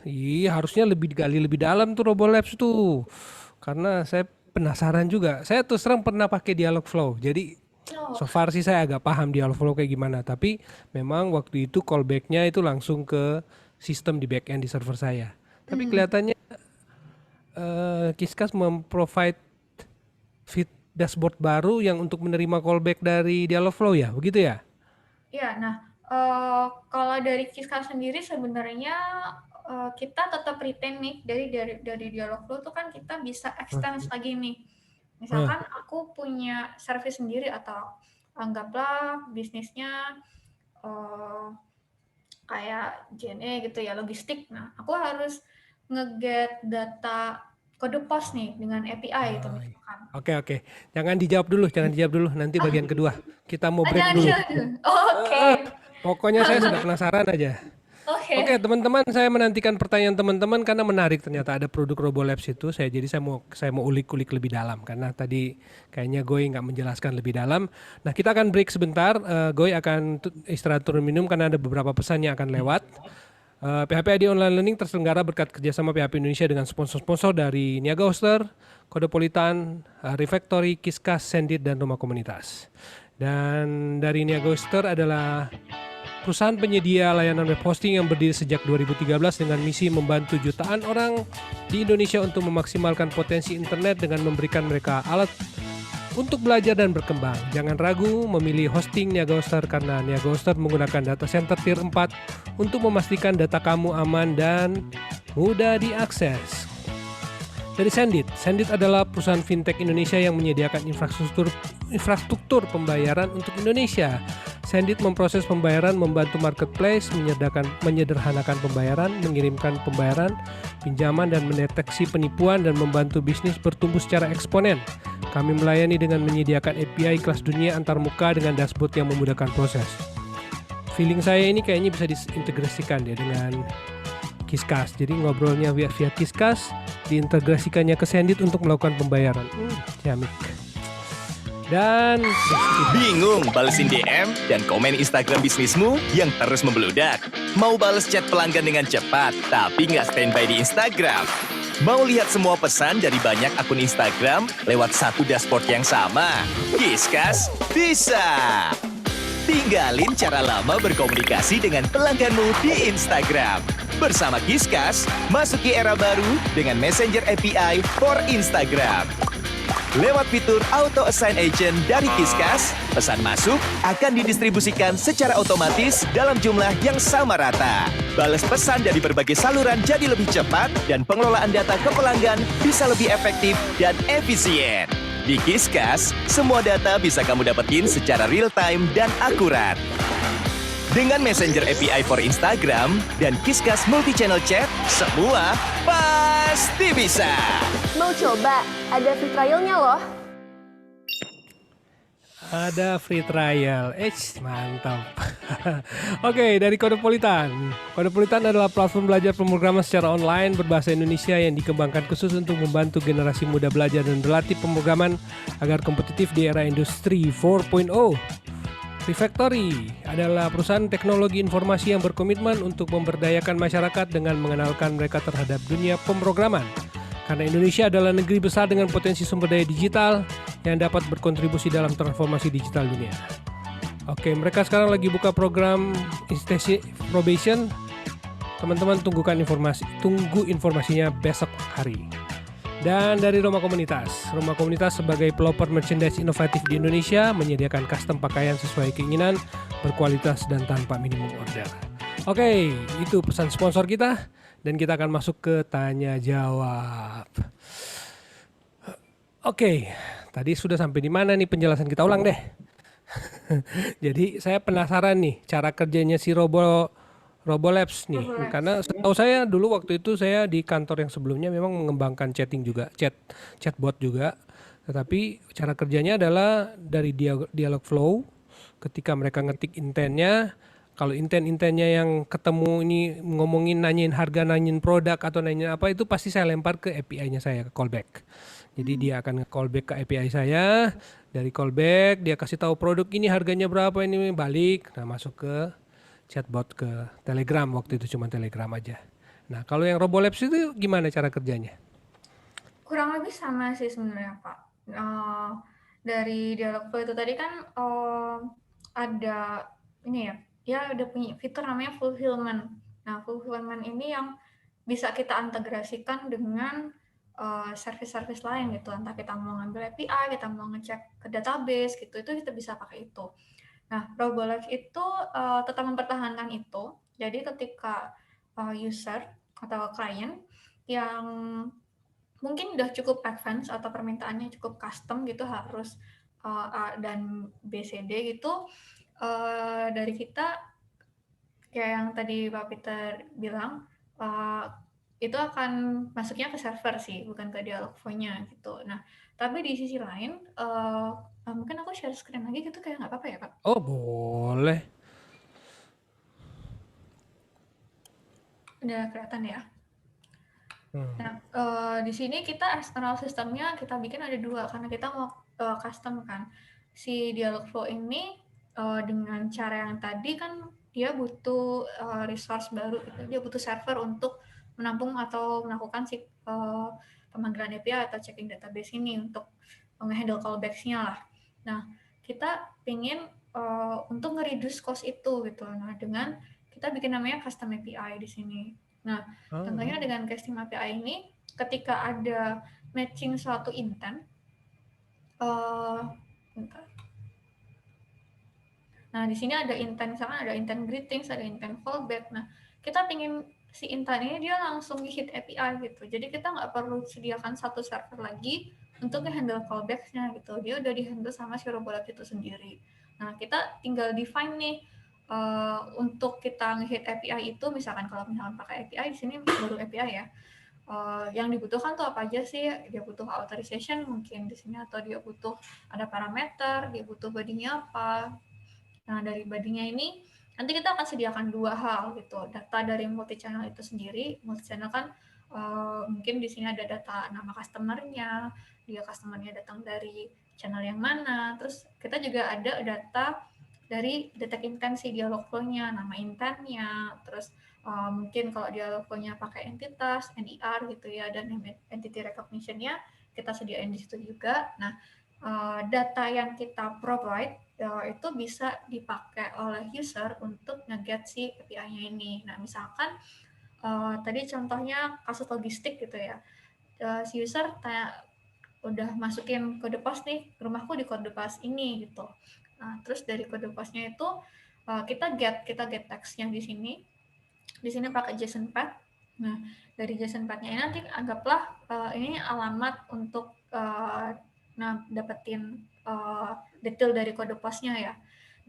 Iya harusnya lebih digali lebih dalam tuh Robolabs tuh. Karena saya penasaran juga. Saya terus terang pernah pakai Dialogflow. Jadi Oh, so far sih saya agak paham Dialogflow kayak gimana. Tapi memang waktu itu callback-nya itu langsung ke sistem di backend di server saya. Tapi kelihatannya Kiskas memprovide fit dashboard baru yang untuk menerima callback dari Dialogflow ya, begitu ya? Iya, nah kalau dari Kiska sendiri sebenarnya kita tetap retain nih dari Dialogflow tuh kan kita bisa extend lagi nih. Misalkan aku punya service sendiri atau anggaplah bisnisnya kayak JNE gitu ya, logistik. Nah, aku harus nge-get data kode pos nih dengan API itu misalkan. Oke. Jangan dijawab dulu. Nanti bagian kedua. Kita mau break Jangan dulu. dulu. Oke. Pokoknya saya sudah penasaran aja. Oke, Oke. teman-teman, saya menantikan pertanyaan teman-teman karena menarik ternyata ada produk RoboLabs itu. Saya mau ulik-ulik lebih dalam karena tadi kayaknya Goy nggak menjelaskan lebih dalam. Nah, kita akan break sebentar. Goy akan istirahat turun minum karena ada beberapa pesan yang akan lewat. PHP ID Online Learning terselenggara berkat kerjasama PHP Indonesia dengan sponsor-sponsor dari Niaga Hoster, Kodepolitan, Refactory, Kiskas, Sendit, dan Rumah Komunitas. Dan dari Niaga Hoster adalah perusahaan penyedia layanan web hosting yang berdiri sejak 2013 dengan misi membantu jutaan orang di Indonesia untuk memaksimalkan potensi internet dengan memberikan mereka alat untuk belajar dan berkembang. Jangan ragu memilih hosting Niaga Hoster karena Niaga Hoster menggunakan data center tier 4 untuk memastikan data kamu aman dan mudah diakses. Dari Sendit adalah perusahaan fintech Indonesia yang menyediakan infrastruktur pembayaran untuk Indonesia. Sendit memproses pembayaran, membantu marketplace, menyederhanakan pembayaran, mengirimkan pembayaran, pinjaman dan mendeteksi penipuan dan membantu bisnis bertumbuh secara eksponen. Kami melayani dengan menyediakan API kelas dunia antarmuka dengan dashboard yang memudahkan proses. Feeling saya ini kayaknya bisa diintegrasikan ya dengan Kiskas. Jadi ngobrolnya via Kiskas, diintegrasikannya ke Sendit untuk melakukan pembayaran. Ciamik. Dan bingung balesin DM dan komen Instagram bisnismu yang terus membludak? Mau bales chat pelanggan dengan cepat tapi nggak standby di Instagram? Mau lihat semua pesan dari banyak akun Instagram lewat satu dashboard yang sama? Kiskas bisa! Tinggalin cara lama berkomunikasi dengan pelangganmu di Instagram. Bersama Kiskas, masuki era baru dengan Messenger API for Instagram. Lewat fitur Auto Assign Agent dari Kiskas, pesan masuk akan didistribusikan secara otomatis dalam jumlah yang sama rata. Balas pesan dari berbagai saluran jadi lebih cepat dan pengelolaan data ke pelanggan bisa lebih efektif dan efisien. Di Kiskas, semua data bisa kamu dapetin secara real time dan akurat. Dengan Messenger API for Instagram dan Kiskas Multi-Channel Chat, semua pasti bisa. Mau coba? Ada free trial-nya loh. ada free trial. Mantap. Oke, dari Kodepolitan. Kodepolitan adalah platform belajar pemrograman secara online berbahasa Indonesia yang dikembangkan khusus untuk membantu generasi muda belajar dan berlatih pemrograman agar kompetitif di era industri 4.0. Refactory adalah perusahaan teknologi informasi yang berkomitmen untuk memberdayakan masyarakat dengan mengenalkan mereka terhadap dunia pemrograman. Karena Indonesia adalah negeri besar dengan potensi sumber daya digital yang dapat berkontribusi dalam transformasi digital dunia. Oke, mereka sekarang lagi buka program Institusi Probation. Teman-teman tunggu informasinya besok hari. Dan dari Rumah Komunitas. Rumah Komunitas sebagai pelopor merchandise inovatif di Indonesia menyediakan custom pakaian sesuai keinginan, berkualitas dan tanpa minimum order. Oke, itu pesan sponsor kita dan kita akan masuk ke tanya jawab. Oke, tadi sudah sampai di mana nih penjelasan kita ulang deh. Jadi saya penasaran nih cara kerjanya si RoboLabs nih, karena setahu saya dulu waktu itu saya di kantor yang sebelumnya memang mengembangkan chatbot juga, tetapi cara kerjanya adalah dari Dialogflow. Ketika mereka ngetik intentnya, kalau intent-intentnya yang ketemu ini ngomongin nanyain harga, nanyain produk atau nanyain apa, itu pasti saya lempar ke API-nya saya, ke callback. Jadi dia akan callback ke API saya, dari callback dia kasih tahu produk ini harganya berapa, ini balik, nah masuk ke chatbot ke Telegram, waktu itu cuma Telegram aja. Nah, kalau yang RoboLabs itu gimana cara kerjanya? Kurang lebih sama sih sebenarnya, Pak. Dari Dialogflow itu tadi kan ada ini ya udah punya fitur namanya fulfillment. Nah, fulfillment ini yang bisa kita integrasikan dengan service-service lain gitu. Entah kita mau ngambil API, kita mau ngecek ke database gitu, itu kita bisa pakai itu. Nah, Robolive itu tetap mempertahankan itu. Jadi ketika user atau klien yang mungkin udah cukup advance atau permintaannya cukup custom gitu harus A dan BCD gitu, dari kita kayak yang tadi Pak Peter bilang, itu akan masuknya ke server sih, bukan ke Dialogflow-nya gitu. Nah, tapi di sisi lain, mungkin aku share screen lagi gitu kayak nggak apa-apa ya, Pak? Oh, boleh. Udah kelihatan ya? Hmm. Nah, di sini kita external sistemnya kita bikin ada 2 karena kita mau custom kan. Si Dialogflow ini dengan cara yang tadi kan dia butuh resource baru gitu. Dia butuh server untuk menampung atau melakukan si pemanggilan API atau checking database ini untuk menghandle callbacks-nya lah. Nah, kita ingin untuk nge-reduce cost itu gitu. Nah, dengan kita bikin namanya custom API di sini. Nah, contohnya dengan casting API ini, ketika ada matching suatu intent, bentar. Nah, di sini ada intent, misalkan ada intent greetings, ada intent fallback. Nah, kita ingin si intent ini dia langsung hit API gitu. Jadi kita nggak perlu sediakan satu server lagi untuk handle callback-nya gitu. Dia udah di-handle sama si Robolive itu sendiri. Nah, kita tinggal define nih untuk kita nge-hit API itu, misalkan kalau misalkan pakai API, di sini baru API ya. Yang dibutuhkan tuh apa aja sih? Dia butuh authorization mungkin di sini, atau dia butuh ada parameter, dia butuh body-nya apa. Nah, dari body-nya ini nanti kita akan sediakan 2 hal gitu. Data dari multi channel itu sendiri. Multi channel kan mungkin di sini ada data nama customer-nya, dia customer-nya datang dari channel yang mana. Terus kita juga ada data dari detect intensi Dialogflow-nya, nama intent-nya, terus mungkin kalau Dialogflow-nya pakai entitas, NIR gitu ya, dan entity recognition-nya kita sediain di situ juga. Nah, data yang kita provide itu bisa dipakai oleh user untuk nge-get si API-nya ini. Nah, misalkan tadi contohnya kasus logistik gitu ya. Si user udah masukin kode pos nih, rumahku di kode pos ini gitu. Nah, terus dari kode posnya itu kita get text-nya di sini. Di sini pakai JSON path. Nah, dari JSON path-nya ini nanti anggaplah ini alamat untuk dapetin detail dari kode posnya ya.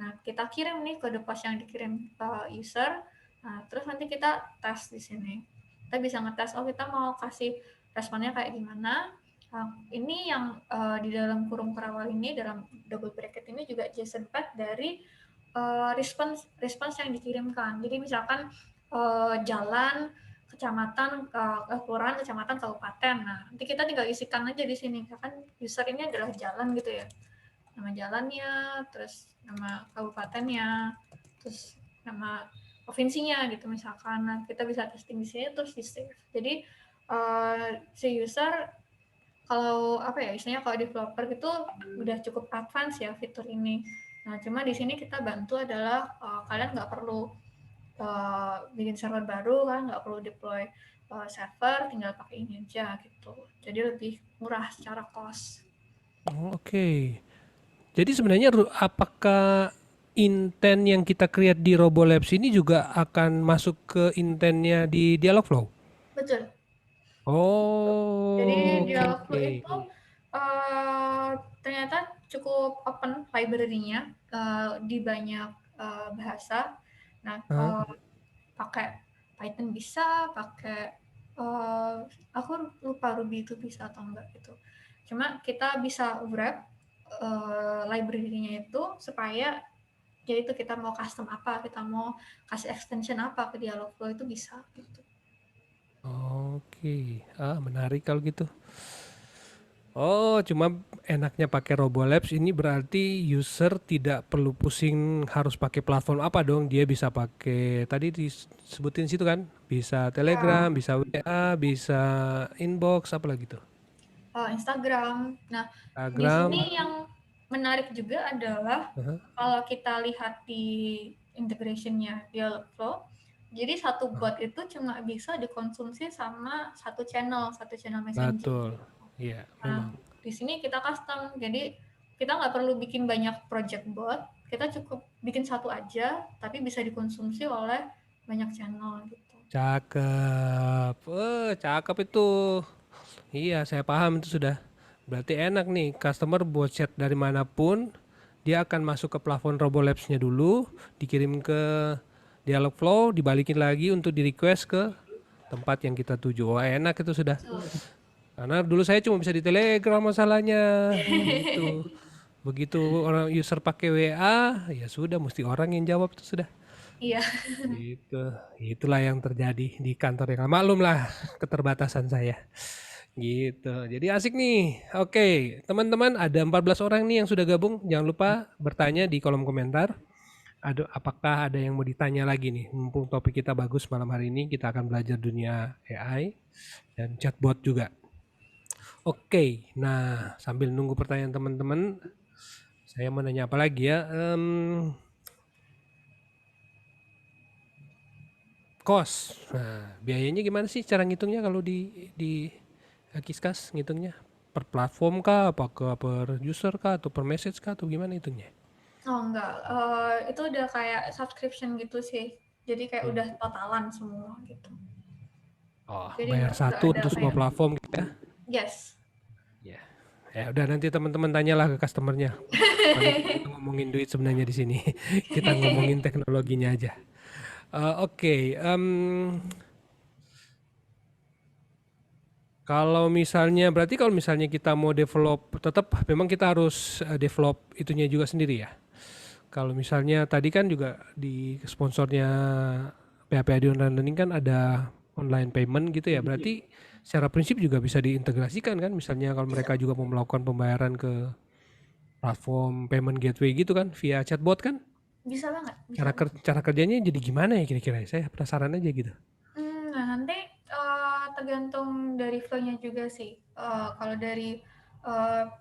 Nah, kita kirim nih kode pos yang dikirim user. Nah, terus nanti kita tes di sini. Kita bisa ngetes, oh kita mau kasih responnya kayak gimana. Ini yang di dalam kurung kerawal ini, dalam double bracket ini juga JSON path dari response yang dikirimkan. Jadi misalkan jalan, kecamatan, kelurahan, kecamatan, kabupaten. Nah, nanti kita tinggal isikan aja di sini. Misalkan user ini adalah jalan gitu ya. Nama jalannya, terus nama kabupatennya, terus nama provinsinya gitu misalkan. Nah, kita bisa testing di sini terus di save. Jadi si user kalau apa ya, istilahnya kalau developer itu udah cukup advance ya fitur ini. Nah, cuma di sini kita bantu adalah kalian nggak perlu bikin server baru kan, nggak perlu deploy server, tinggal pakai ini aja gitu. Jadi lebih murah secara cost. Oke. Jadi sebenarnya apakah intent yang kita create di Robolabs ini juga akan masuk ke intentnya di Dialogflow? Betul. Jadi Oh, Dialogflow oke. itu ternyata cukup open library-nya di banyak bahasa. Nah, Hah? pakai Python bisa, pakai aku lupa Ruby itu bisa atau enggak gitu. Cuma kita bisa wrap library-nya itu supaya ya itu kita mau custom apa, kita mau kasih extension apa ke Dialogflow itu bisa gitu. Oke. Menarik kalau gitu. Oh, cuma enaknya pakai Robolabs ini berarti user tidak perlu pusing harus pakai platform apa dong. Dia bisa pakai tadi disebutin situ kan, bisa Telegram, Ya, bisa WA, bisa inbox, apa lagi tuh? Instagram. Nah, di Instagram. sini yang menarik juga adalah Aha. kalau kita lihat di integration-nya Dialogflow, Jadi satu bot itu cuma bisa dikonsumsi sama satu channel messenger. Betul. Iya, Nah, memang. di sini kita custom, jadi kita nggak perlu bikin banyak project bot, kita cukup bikin satu aja, tapi bisa dikonsumsi oleh banyak channel gitu. Cakep. Cakep itu. Iya, saya paham itu sudah. Berarti enak nih, customer buat chat dari manapun, dia akan masuk ke plafon RoboLabs-nya dulu, dikirim ke Dialogflow, dibalikin lagi untuk di request ke tempat yang kita tuju. Wah, enak itu sudah. Karena dulu saya cuma bisa di Telegram masalahnya, gitu. Begitu orang user pakai WA, ya sudah, mesti orang yang jawab itu sudah. Iya. Gitu. Itulah yang terjadi di kantor yang maklum lah keterbatasan saya. Gitu. Jadi asik nih. Oke, teman-teman ada 14 orang nih yang sudah gabung. Jangan lupa bertanya di kolom komentar. Apakah ada yang mau ditanya lagi nih? Mumpung topik kita bagus malam hari ini, kita akan belajar dunia AI dan chatbot juga. Oke, nah sambil nunggu pertanyaan teman-teman, saya mau nanya apa lagi ya? Cost. Nah, biayanya gimana sih cara ngitungnya kalau di Kiskas ngitungnya? Per platform kah, apa ke per user kah, atau per message kah, atau gimana hitungnya? Oh enggak, itu udah kayak subscription gitu sih. Jadi kayak udah totalan semua gitu. Oh, Jadi bayar nggak satu ada untuk semua kayak platform gitu ya? yes. Ya. Ya udah nanti teman-teman tanyalah ke customernya. Soalnya kita ngomongin duit sebenarnya di sini. Kita ngomongin teknologinya aja. Oke, berarti kalau misalnya kita mau develop, tetap memang kita harus develop itunya juga sendiri ya. Kalau misalnya tadi kan juga di sponsornya PHP Audio Online Learning kan ada online payment gitu ya. Berarti secara prinsip juga bisa diintegrasikan kan. Misalnya kalau mereka juga mau melakukan pembayaran ke platform payment gateway gitu kan via chatbot kan. Bisa banget, bisa Cara banget. cara kerjanya jadi gimana ya kira-kira? Saya penasaran aja gitu. Nah nanti tergantung dari flow-nya juga sih. Kalau dari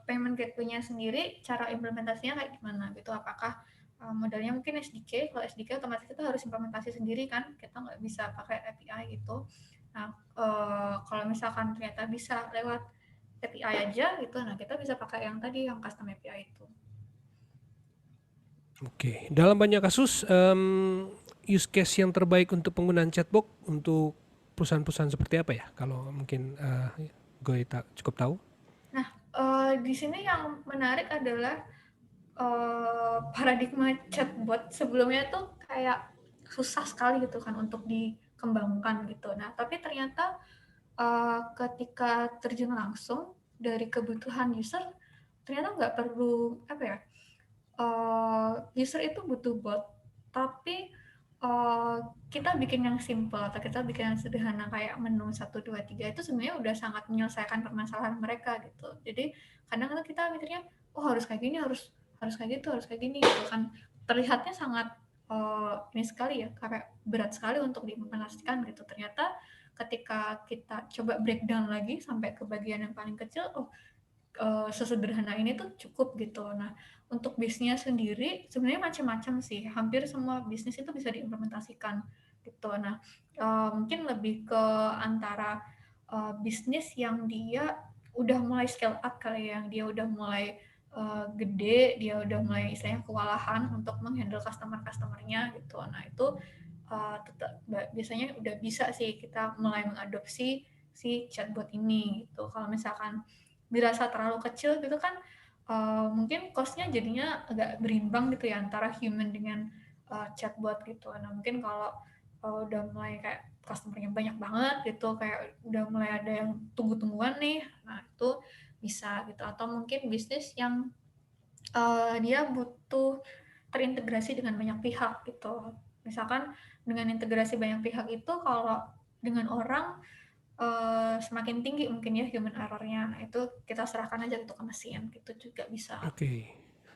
payment gateway-nya sendiri, cara implementasinya kayak gimana gitu? Apakah modalnya mungkin SDK? Kalau SDK otomatis kita harus implementasi sendiri kan, kita nggak bisa pakai API gitu. Nah kalau misalkan ternyata bisa lewat API aja gitu, nah kita bisa pakai yang tadi yang custom API itu. Oke, dalam banyak kasus use case yang terbaik untuk penggunaan chatbot untuk perusahaan-perusahaan seperti apa ya? Kalau mungkin gue cukup tahu. Nah di sini yang menarik adalah paradigma chatbot sebelumnya tuh kayak susah sekali gitu kan untuk dikembangkan gitu. Nah, tapi ternyata ketika terjun langsung dari kebutuhan user, ternyata nggak perlu apa ya, user itu butuh bot, tapi kita bikin yang simple atau kita bikin yang sederhana kayak menu 1, 2, 3 itu sebenarnya udah sangat menyelesaikan permasalahan mereka gitu. Jadi kadang-kadang kita mikirnya, oh harus kayak gini, harus harus kayak gitu, harus kayak gini gitu kan. Terlihatnya sangat ini sekali ya, kayak berat sekali untuk diimplementasikan gitu. Ternyata ketika kita coba breakdown lagi sampai ke bagian yang paling kecil, oh sesederhana ini tuh cukup gitu. Nah, untuk bisnisnya sendiri sebenarnya macam-macam sih. Hampir semua bisnis itu bisa diimplementasikan gitu. Nah, mungkin lebih ke antara bisnis yang dia udah mulai scale up kali ya, yang dia udah mulai gede, dia udah mulai istilahnya kewalahan untuk menghandle customer-customernya gitu. Nah, itu tetap biasanya udah bisa sih kita mulai mengadopsi si chatbot ini gitu. Kalau misalkan dirasa terlalu kecil gitu kan mungkin cost-nya jadinya agak berimbang gitu ya antara human dengan chatbot gitu. Nah mungkin kalau udah mulai kayak customer-nya banyak banget gitu, kayak udah mulai ada yang tunggu-tungguan nih, nah itu bisa gitu. Atau mungkin bisnis yang dia butuh terintegrasi dengan banyak pihak gitu. Misalkan dengan integrasi banyak pihak itu kalau dengan orang semakin tinggi mungkin ya human error-nya. Nah, itu kita serahkan aja gitu ke mesin, gitu juga bisa. Oke.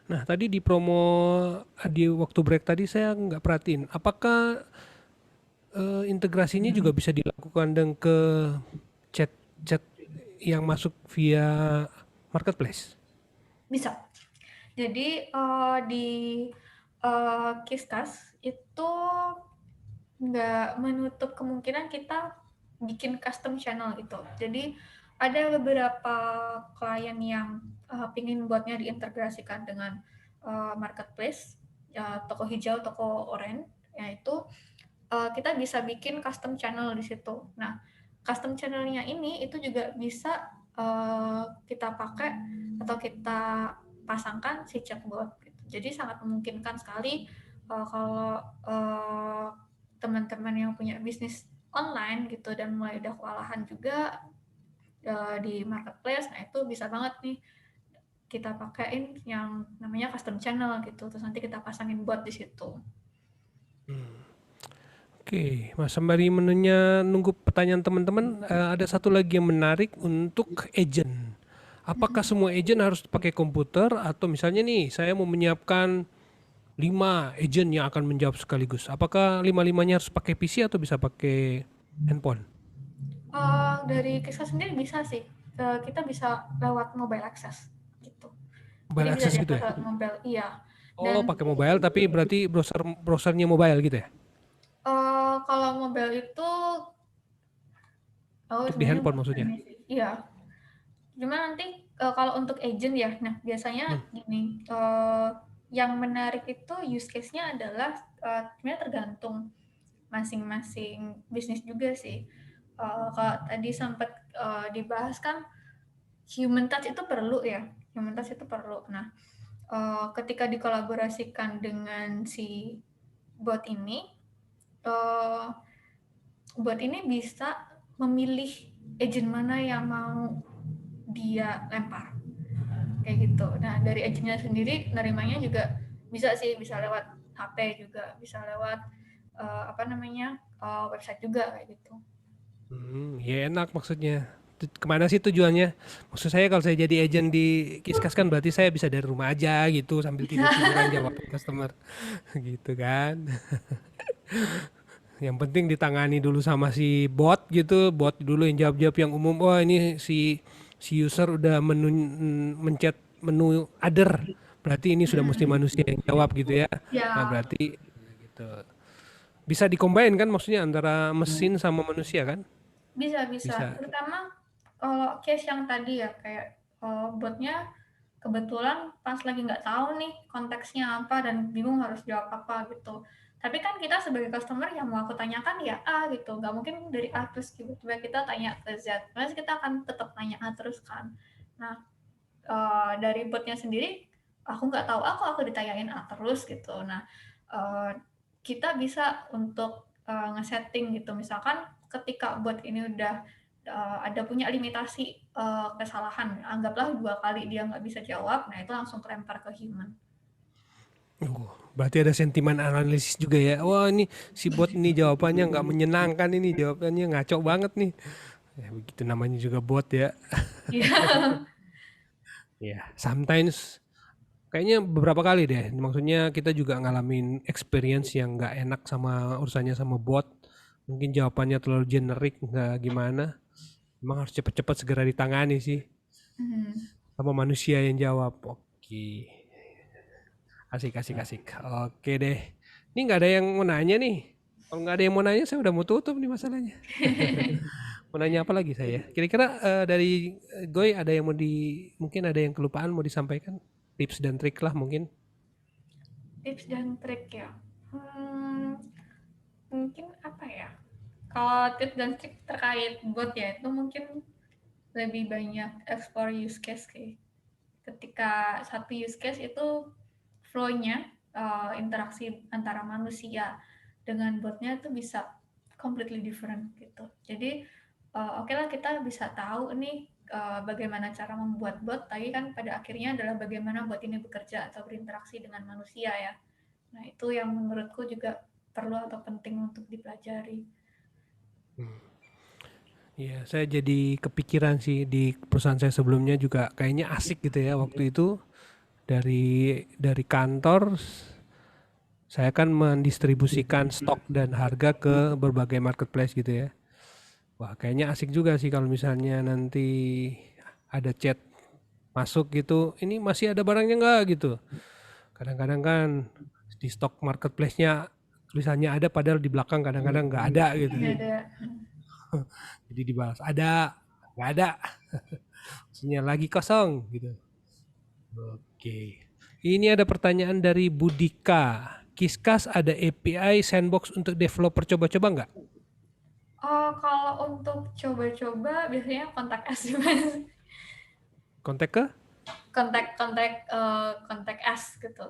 Nah tadi di promo di waktu break tadi saya nggak perhatiin. Apakah integrasinya juga bisa dilakukan dengan ke chat yang masuk via marketplace? Bisa. Jadi di Kiskas itu nggak menutup kemungkinan kita bikin custom channel gitu. Jadi ada beberapa klien yang pingin botnya diintegrasikan dengan marketplace, toko hijau, toko oranye, yaitu kita bisa bikin custom channel di situ. Nah, custom channelnya ini itu juga bisa kita pakai atau kita pasangkan si chatbot. Gitu. Jadi sangat memungkinkan sekali kalau teman-teman yang punya bisnis online gitu dan mulai udah kewalahan juga di marketplace, nah itu bisa banget nih kita pakein yang namanya custom channel gitu, terus nanti kita pasangin bot di situ. Oke, Mas sembari menunya nunggu pertanyaan teman-teman, ada satu lagi yang menarik untuk agent. Apakah semua agent harus pakai komputer atau misalnya nih saya mau menyiapkan 5 agent yang akan menjawab sekaligus. Apakah 5-5-nya harus pakai PC atau bisa pakai handphone? Dari Kiska sendiri bisa sih, kita bisa lewat mobile access gitu. Jadi Mobile bisa access gitu diakses ya? lewat mobile, iya. Oh, Dan pakai mobile tapi berarti browsernya mobile gitu ya? kalau mobile itu, Untuk di sebenarnya handphone maksudnya? ini sih, iya. Cuma nanti kalau untuk agent ya, nah biasanya gini, yang menarik itu use case-nya adalah sebenarnya tergantung masing-masing bisnis juga sih. Kalau tadi sempat dibahas kan human touch itu perlu ya, human touch itu perlu. Nah, ketika dikolaborasikan dengan si bot ini, eh, bot ini bisa memilih agent mana yang mau dia lempar kayak gitu. Nah dari agentnya sendiri nerimanya juga bisa sih, bisa lewat HP juga, bisa lewat website juga kayak gitu. Ya enak maksudnya. Kemana sih tujuannya? Maksud saya kalau saya jadi agent di Kiskas kan berarti saya bisa dari rumah aja gitu sambil tidur-tiduran jawab customer gitu kan. Yang penting ditangani dulu sama si bot gitu, bot dulu yang jawab-jawab yang umum. Oh ini si user udah mencet menu other, berarti ini sudah mesti manusia yang jawab gitu ya. Nah Ya berarti gitu. Bisa dikombain kan maksudnya antara mesin sama manusia kan? bisa, Bisa. terutama kalau case yang tadi ya kayak botnya kebetulan pas lagi nggak tahu nih konteksnya apa dan bingung harus jawab apa gitu. Tapi kan kita sebagai customer yang mau aku tanyakan ya A gitu, nggak mungkin dari A terus tiba-tiba kita tanya ke Z. Terus kita akan tetap tanya A terus kan. Nah, dari botnya sendiri, aku nggak tahu aku ditanyain A terus gitu. Nah, kita bisa untuk ngesetting gitu. Misalkan ketika bot ini udah ada punya limitasi kesalahan, anggaplah 2 kali dia nggak bisa jawab, nah itu langsung kelempar ke human. Berarti ada sentimen analisis juga ya. Wah ini si bot ini jawabannya nggak menyenangkan, ini jawabannya ngaco banget nih. Ya begitu namanya juga bot ya. Iya. Ya, sometimes kayaknya beberapa kali deh. Maksudnya kita juga ngalamin experience yang nggak enak sama urusannya sama bot. Mungkin jawabannya terlalu generik, nggak gimana. Emang harus cepet-cepet segera ditangani sih. Mhm. Sama manusia yang jawab. Oke. Asik, asik, asik. Oke deh. Ini nggak ada yang mau nanya nih. Kalau nggak ada yang mau nanya, saya udah mau tutup nih masalahnya. Mau nanya apa lagi saya? Kira-kira dari Goy ada yang mungkin ada yang kelupaan mau disampaikan? Tips dan trik lah mungkin. Tips dan trik ya. Mungkin apa ya? Kalau tips dan trik terkait bot ya, itu mungkin lebih banyak explore use case kayak. Ketika satu use case itu flow-nya, interaksi antara manusia dengan botnya itu bisa completely different gitu. Jadi oke lah kita bisa tahu nih bagaimana cara membuat bot, tapi kan pada akhirnya adalah bagaimana bot ini bekerja atau berinteraksi dengan manusia ya. Nah itu yang menurutku juga perlu atau penting untuk dipelajari. Iya, saya jadi kepikiran sih di perusahaan saya sebelumnya juga kayaknya asik gitu ya waktu itu dari kantor saya kan mendistribusikan stok dan harga ke berbagai marketplace gitu ya. Wah, kayaknya asik juga sih kalau misalnya nanti ada chat masuk gitu, ini masih ada barangnya nggak gitu. Kadang-kadang kan di stok marketplace-nya Tulisannya ada padahal di belakang kadang-kadang nggak ada gitu. Nggak ada. Jadi dibalas ada, nggak ada. Maksudnya lagi kosong gitu. Oke. Ini ada pertanyaan dari Budika. Kiskas ada API sandbox untuk developer coba-coba nggak? Kalau untuk coba-coba biasanya kontak us Mas. Kontak ke? kontak us gitu.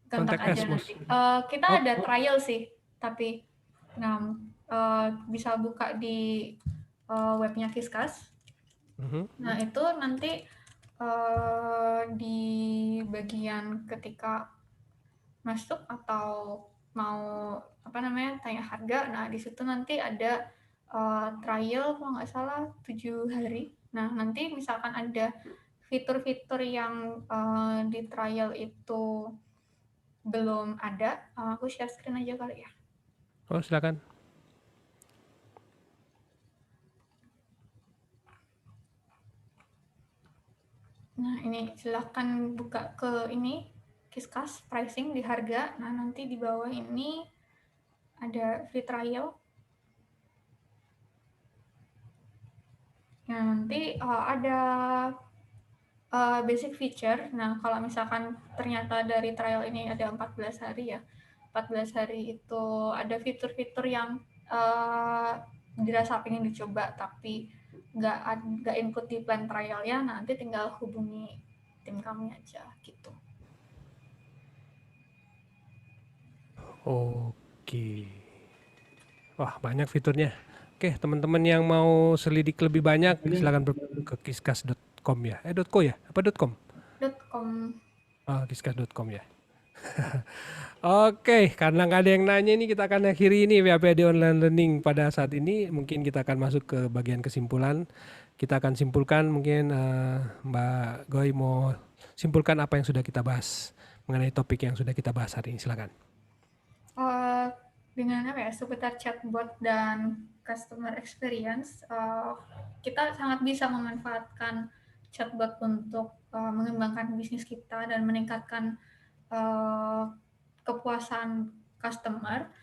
Kontak Kontak us, aja Bos. nanti. Kita ada trial sih, tapi bisa buka di webnya Kiskas. Nah itu nanti di bagian ketika masuk atau mau tanya harga, nah di situ nanti ada trial kalau nggak salah 7 hari. Nah nanti misalkan ada fitur-fitur yang di trial itu belum ada, aku share screen aja kali ya. Oh silakan. Nah ini silahkan buka ke ini Kiskas pricing di harga. Nah nanti di bawah ini ada free trial. Nah nanti ada basic feature. Nah kalau misalkan ternyata dari trial ini ada 14 hari ya, 14 hari itu ada fitur-fitur yang dirasa pengen dicoba tapi nggak input di plan trialnya, nanti tinggal hubungi tim kami aja gitu. Oke. Wah banyak fiturnya. Oke teman-teman yang mau selidik lebih banyak silakan ke kiskas.com ya. .co ya? Apa .com? .com. Kiskas.com ya. Oke, karena nggak ada yang nanya ini kita akan akhiri ini PHP Online Learning pada saat ini. Mungkin kita akan masuk ke bagian kesimpulan. Kita akan simpulkan mungkin Mbak Goy mau simpulkan apa yang sudah kita bahas mengenai topik yang sudah kita bahas hari ini. Silakan. Dengan seputar chatbot dan customer experience, kita sangat bisa memanfaatkan chatbot untuk mengembangkan bisnis kita dan meningkatkan kepuasan customer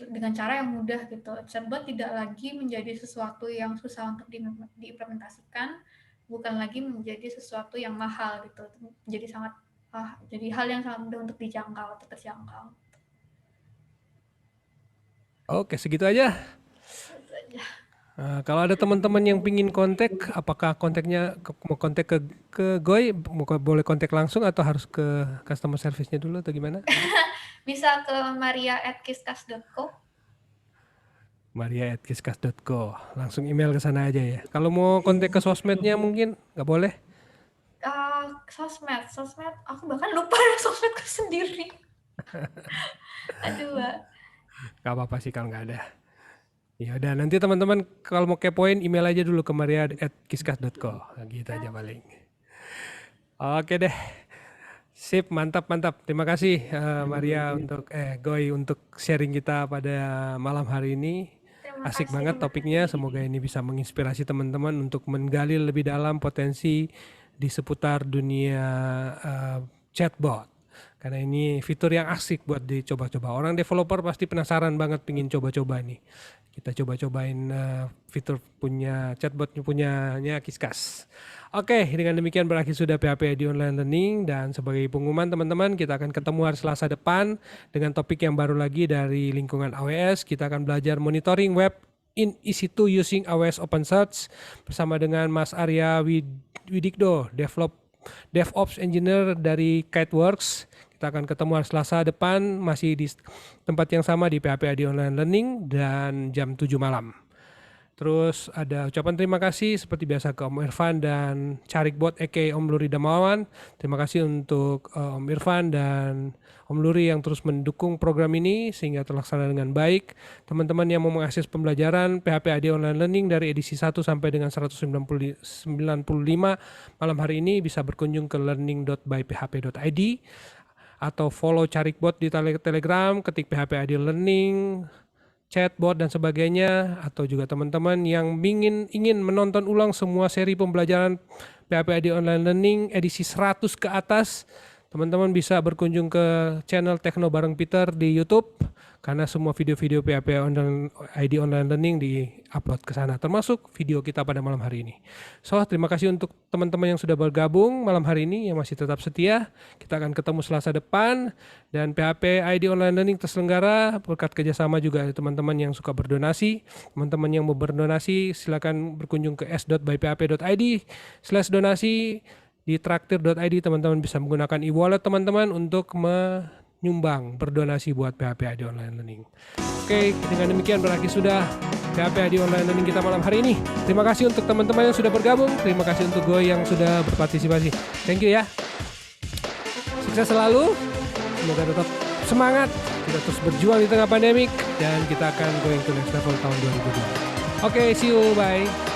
dengan cara yang mudah gitu. Chatbot tidak lagi menjadi sesuatu yang susah untuk diimplementasikan, bukan lagi menjadi sesuatu yang mahal gitu. Jadi hal yang sangat mudah untuk dijangkau atau terjangkau. Oke, segitu aja. Kalau ada teman-teman yang pingin kontak, apakah kontaknya mau kontak ke Goy, boleh kontak langsung atau harus ke customer service-nya dulu atau gimana? Bisa ke maria@kiskas.co. maria@kiskas.co. Langsung email ke sana aja ya. Kalau mau kontak ke sosmednya mungkin nggak boleh? Sosmed, aku bahkan lupa sosmedku sendiri. Aduh, Mbak. Gak apa-apa sih kalau nggak ada. Ya udah nanti teman-teman kalau mau kepoin email aja dulu ke maria@kiskas.co. Nah, gitu aja paling. Oke deh. Sip, mantap. Terima kasih Maria untuk Goy untuk sharing kita pada malam hari ini. Asik banget topiknya. Semoga ini bisa menginspirasi teman-teman untuk menggali lebih dalam potensi di seputar dunia chatbot. Karena ini fitur yang asik buat dicoba-coba. Orang developer pasti penasaran banget pingin coba-coba nih. Kita coba-cobain fitur punya chatbot punyanya Kiskas. Oke, dengan demikian berakhir sudah PHP di Online Learning. Dan sebagai pengumuman teman-teman, kita akan ketemu hari Selasa depan dengan topik yang baru lagi dari lingkungan AWS. Kita akan belajar monitoring web in EC2 using AWS OpenSearch bersama dengan Mas Arya Widikdo, DevOps Engineer dari Kiteworks. Kita akan ketemu hari Selasa depan masih di tempat yang sama di PHP di Online Learning dan jam 7 malam. Terus ada ucapan terima kasih seperti biasa ke Om Irfan dan Carikbot aka Om Luri Damawan. Terima kasih untuk Om Irfan dan Om Luri yang terus mendukung program ini sehingga terlaksana dengan baik. Teman-teman yang mau mengakses pembelajaran PHP AD Online Learning dari edisi 1 sampai dengan 195 malam hari ini bisa berkunjung ke learning.byphp.id atau follow Carikbot di Telegram, ketik PHP AD Learning, chatbot dan sebagainya, atau juga teman-teman yang ingin menonton ulang semua seri pembelajaran PHP AD Online Learning edisi 100 ke atas, teman-teman bisa berkunjung ke channel Tekno bareng Peter di YouTube karena semua video-video PHP ID Online Learning di-upload ke sana, termasuk video kita pada malam hari ini. So, terima kasih untuk teman-teman yang sudah bergabung malam hari ini, yang masih tetap setia. Kita akan ketemu Selasa depan, dan PHP ID Online Learning terselenggara berkat kerjasama juga dari teman-teman yang suka berdonasi. Teman-teman yang mau berdonasi, silakan berkunjung ke s.byphp.id/donasi. Di traktir.id teman-teman bisa menggunakan e-wallet teman-teman untuk menyumbang, berdonasi buat PHP ID Online Learning. Oke, dengan demikian berakhir sudah PHP ID Online Learning kita malam hari ini. Terima kasih untuk teman-teman yang sudah bergabung. Terima kasih untuk Goy yang sudah berpartisipasi. Thank you ya. Sukses selalu. Semoga tetap semangat. Kita terus berjuang di tengah pandemik. Dan kita akan going to next level tahun 2020. Oke, see you. Bye.